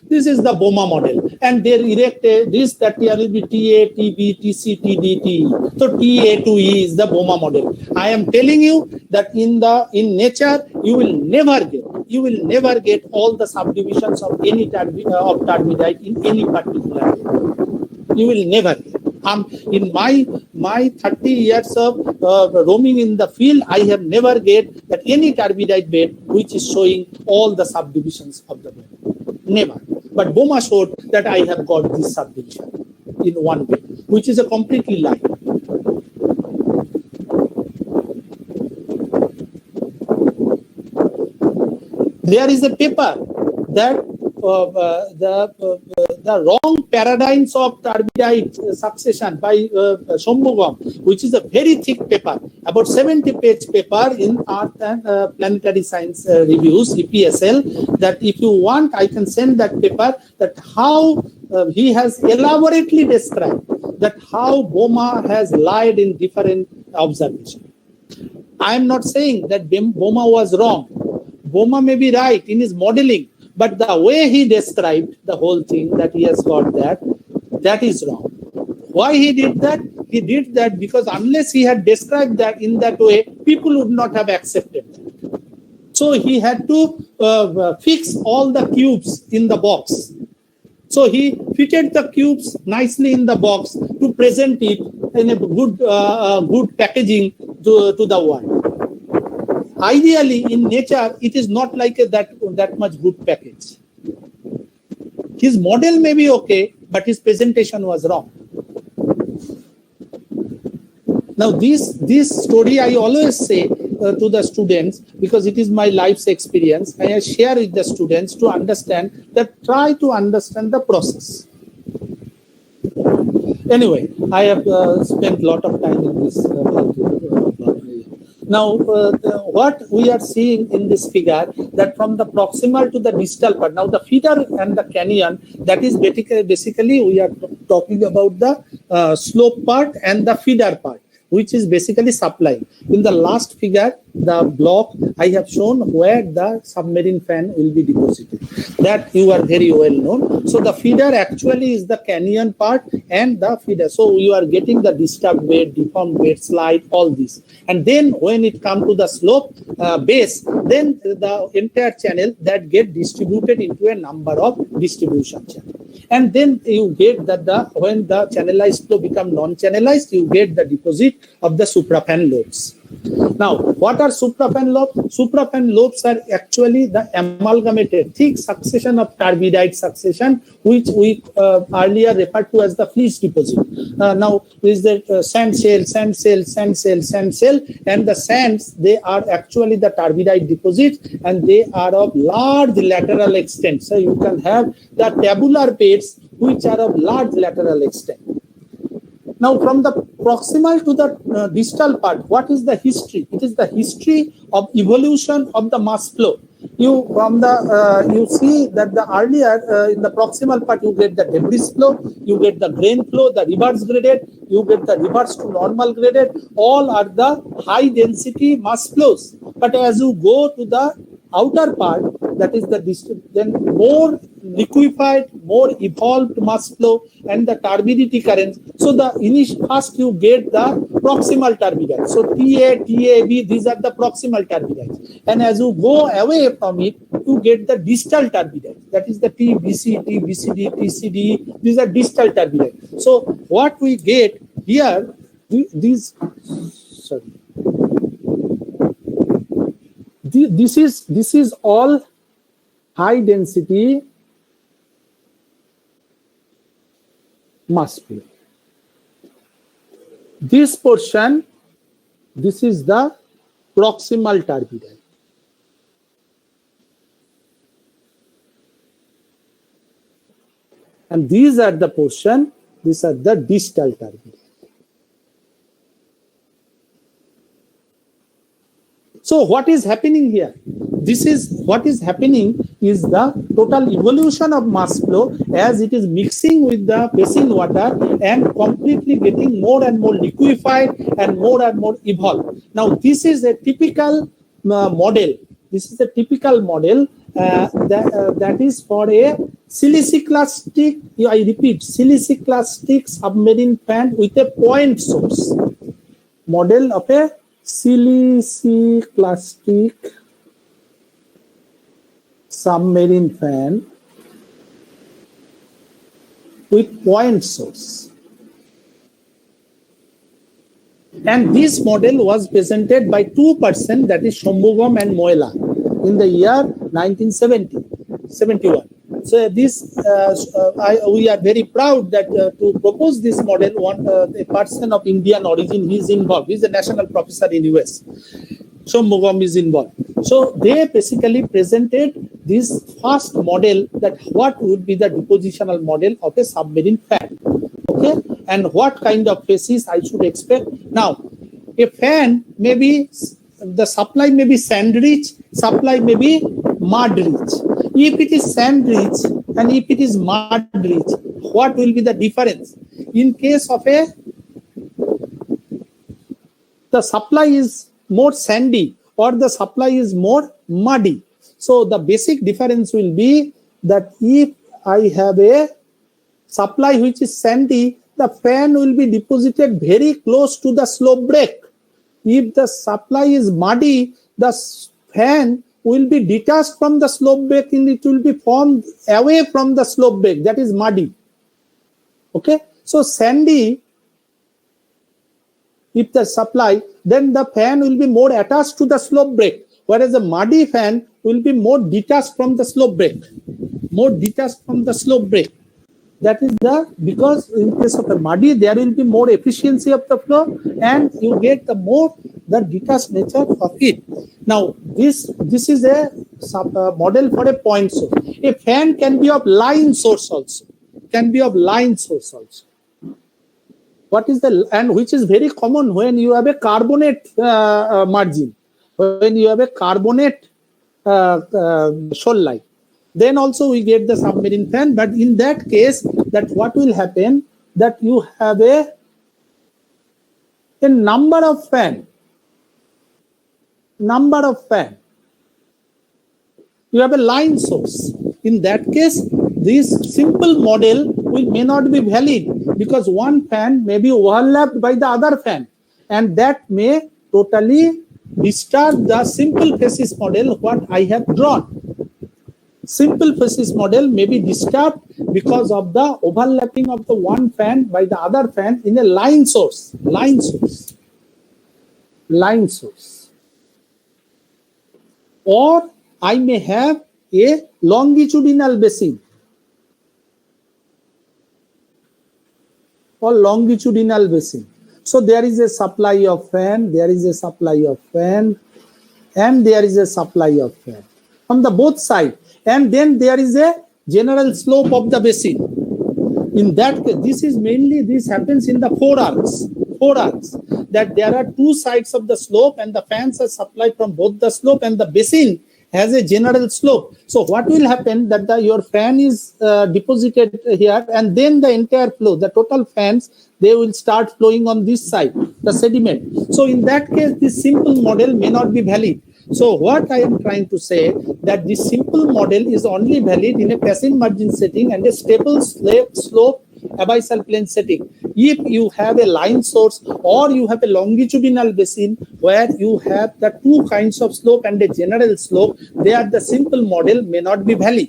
This is the Boma model. And they erected this, that there will be TA, TB, TC, TD, TE. So TA to E is the Boma model. I am telling you that in nature, you will never get all the subdivisions of any turbidite in any particular area. You will never get. In my 30 years of roaming in the field, I have never get that any turbidite bed which is showing all the subdivisions of the bed. Never. But Boma showed that I have got this subdivision in one bed, which is a completely lie. There is a paper that the wrong paradigms of turbidite succession by Shanmugam, which is a very thick paper, about 70-page paper in Earth and Planetary Science Reviews, EPSL, that if you want, I can send that paper, that how he has elaborately described that how Boma has lied in different observations. I am not saying that Boma was wrong. Boma may be right in his modeling, but the way he described the whole thing, that he has got that is wrong. Why he did that? He did that because unless he had described that in that way, people would not have accepted that. So he had to fix all the cubes in the box. So he fitted the cubes nicely in the box to present it in a good packaging to the world. Ideally, in nature, it is not like that much good package. His model may be okay, but his presentation was wrong. Now, this story I always say to the students, because it is my life's experience, I share with the students to understand that, try to understand the process. Anyway, I have spent a lot of time in this. Now, what we are seeing in this figure, that from the proximal to the distal part, now the feeder and the canyon, that is basically we are talking about the slope part and the feeder part, which is basically supply. In the last figure, the block I have shown where the submarine fan will be deposited. That you are very well known. So the feeder actually is the canyon part and the feeder. So you are getting the disturbed bed, deformed bed, slide, all this. And then when it comes to the slope base, then the entire channel that get distributed into a number of distribution channels. And then you get that when the channelized flow become non-channelized, you get the deposit of the suprafan lobes. Now, what are suprafan lobes? Suprafan lobes are actually the amalgamated thick succession of turbidite succession, which we earlier referred to as the fleece deposit. Now, is the sand shell, sand shell, sand shell, sand shell, and the sands, they are actually the turbidite deposits, and they are of large lateral extent. So you can have the tabular beds which are of large lateral extent. Now, from the proximal to the distal part, what is the history? It is the history of evolution of the mass flow. You see that the earlier in the proximal part you get the debris flow, you get the drain flow, the reverse graded, you get the reverse to normal graded. All are the high density mass flows. But as you go to the outer part, that is the distal, then more liquefied, more evolved mass flow and the turbidity currents. So the first you get the proximal turbidite. So TA, TAB, these are the proximal turbidites. And as you go away from it, you get the distal turbidite. That is the TBC, TBCD, TCD. These are distal turbidites. So what we get here, this is all high density mass flow. This portion, this is the proximal turbidite. And these are the portion, these are the distal turbidite. So what is happening here? What is happening is the total evolution of mass flow as it is mixing with the basin water and completely getting more and more liquefied and more evolved. Now this is a typical model. This is a typical model that is for a siliciclastic, I repeat, siliciclastic submarine fan with a point source. Model of a siliciclastic submarine fan with point source. And this model was presented by two persons, that is Shanmugam and Moela, in the year 1971. So this, we are very proud that to propose this model, a person of Indian origin, he is involved. He is a national professor in US. Shanmugam is involved. So they basically presented this first model, that what would be the depositional model of a submarine fan. Okay, and what kind of phases I should expect. Now, a fan may be, the supply may be sand rich, supply may be mud rich. If it is sand rich and if it is mud rich, what will be the difference? In case of the supply is more sandy or the supply is more muddy. So the basic difference will be that if I have a supply which is sandy, the fan will be deposited very close to the slope break. If the supply is muddy, the fan will be detached from the slope break and it will be formed away from the slope break, that is muddy. Okay, so sandy, if the supply, then the fan will be more attached to the slope break, whereas the muddy fan will be more detached from the slope break. More detached from the slope break. That is because in case of a muddy, there will be more efficiency of the flow and you get the detached nature of it. Now, this is a model for a point source. A fan can be of line source also. what is the, and which is very common when you have a carbonate margin, when you have a carbonate shoal line, then also we get the submarine fan. But in that case, that what will happen, that you have a number of fan, you have a line source. In that case, this simple model may not be valid, because one fan may be overlapped by the other fan, and that may totally disturb the simple phasis model what I have drawn. Simple phasis model may be disturbed because of the overlapping of the one fan by the other fan in a line source. Or I may have a longitudinal basin, So there is a supply of fan, and there is a supply of fan from the both sides. And then there is a general slope of the basin. In that case, this happens in the four arcs, that there are two sides of the slope, and the fans are supplied from both the slope, and the basin has a general slope. So what will happen, that your fan is deposited here, and then the entire flow, the total fans, they will start flowing on this side, the sediment. So in that case, this simple model may not be valid. So what I am trying to say, that this simple model is only valid in a passive margin setting and a stable slope abyssal plane setting. If you have a line source or you have a longitudinal basin where you have the two kinds of slope and a general slope, there the simple model may not be valid.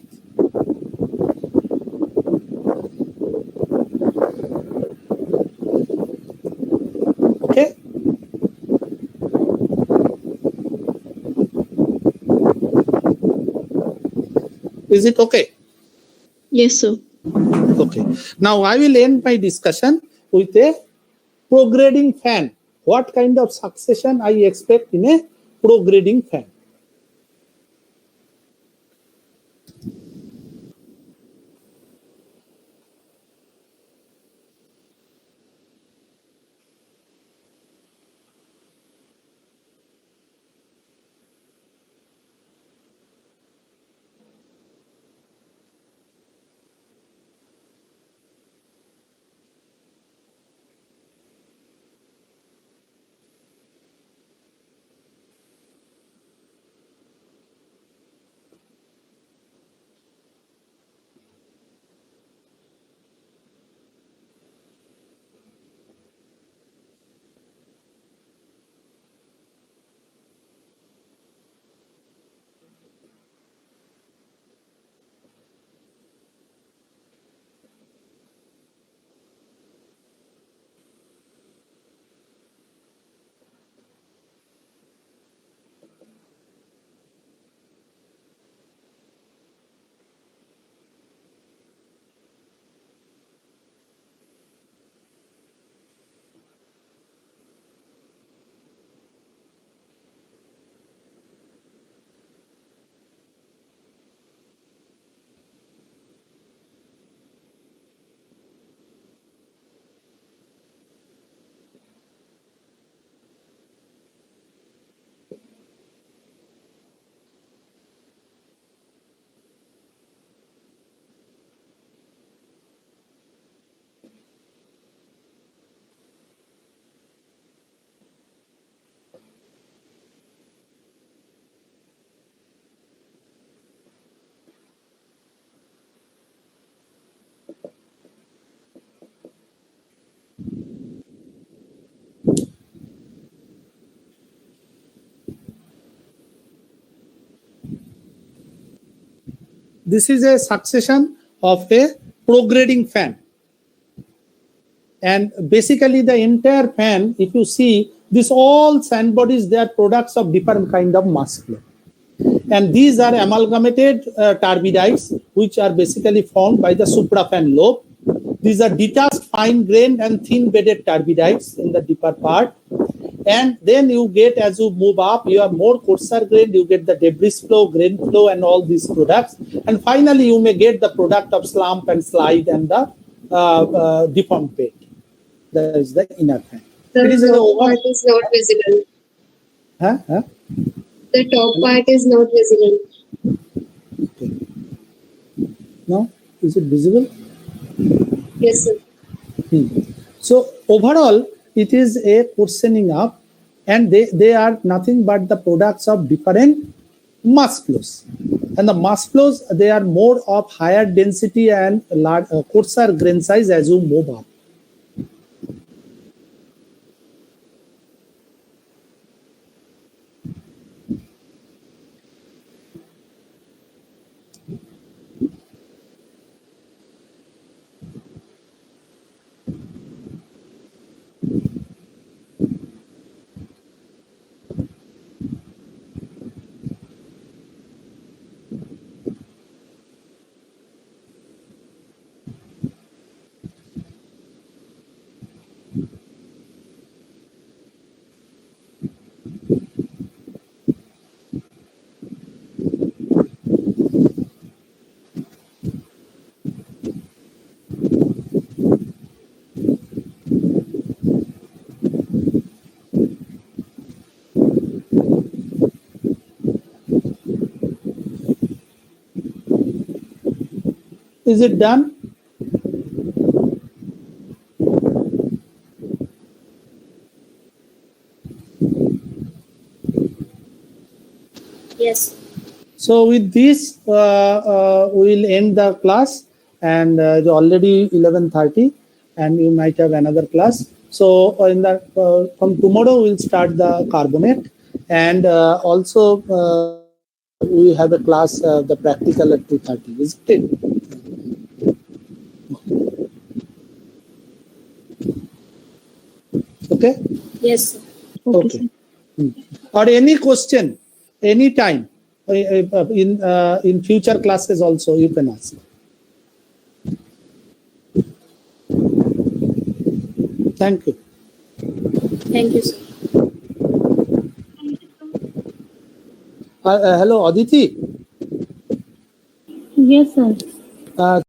Okay? Is it okay? Yes, sir. Okay. Now I will end my discussion with a prograding fan. What kind of succession I expect in a prograding fan? This is a succession of a prograding fan. And basically the entire fan, if you see, this all sand bodies, they are products of different kind of mass flow. And these are amalgamated turbidites, which are basically formed by the suprafan lobe. These are detached, fine-grained and thin-bedded turbidites in the deeper part. And then you get, as you move up, you have more coarser grain, you get the debris flow, grain flow, and all these products. And finally, you may get the product of slump and slide and the deformed bed. That is the inner fan. The It is an top over. part is not visible. Huh? Huh? The top part is not visible. Okay. Now, is it visible? Yes, sir. So overall, it is a portioning up, and they are nothing but the products of different mass flows. And the mass flows, they are more of higher density and coarser grain size as you move up. Is it done? Yes. So with this, we'll end the class, and it's already 11:30, and you might have another class. So in the from tomorrow we'll start the carbonate, and also we have a class, the practical at 2:30. Is it? Okay. Yes, sir. Okay. Or any question, anytime, in future classes also you can ask. Thank you. Thank you, sir. Hello, Aditi. Yes, sir.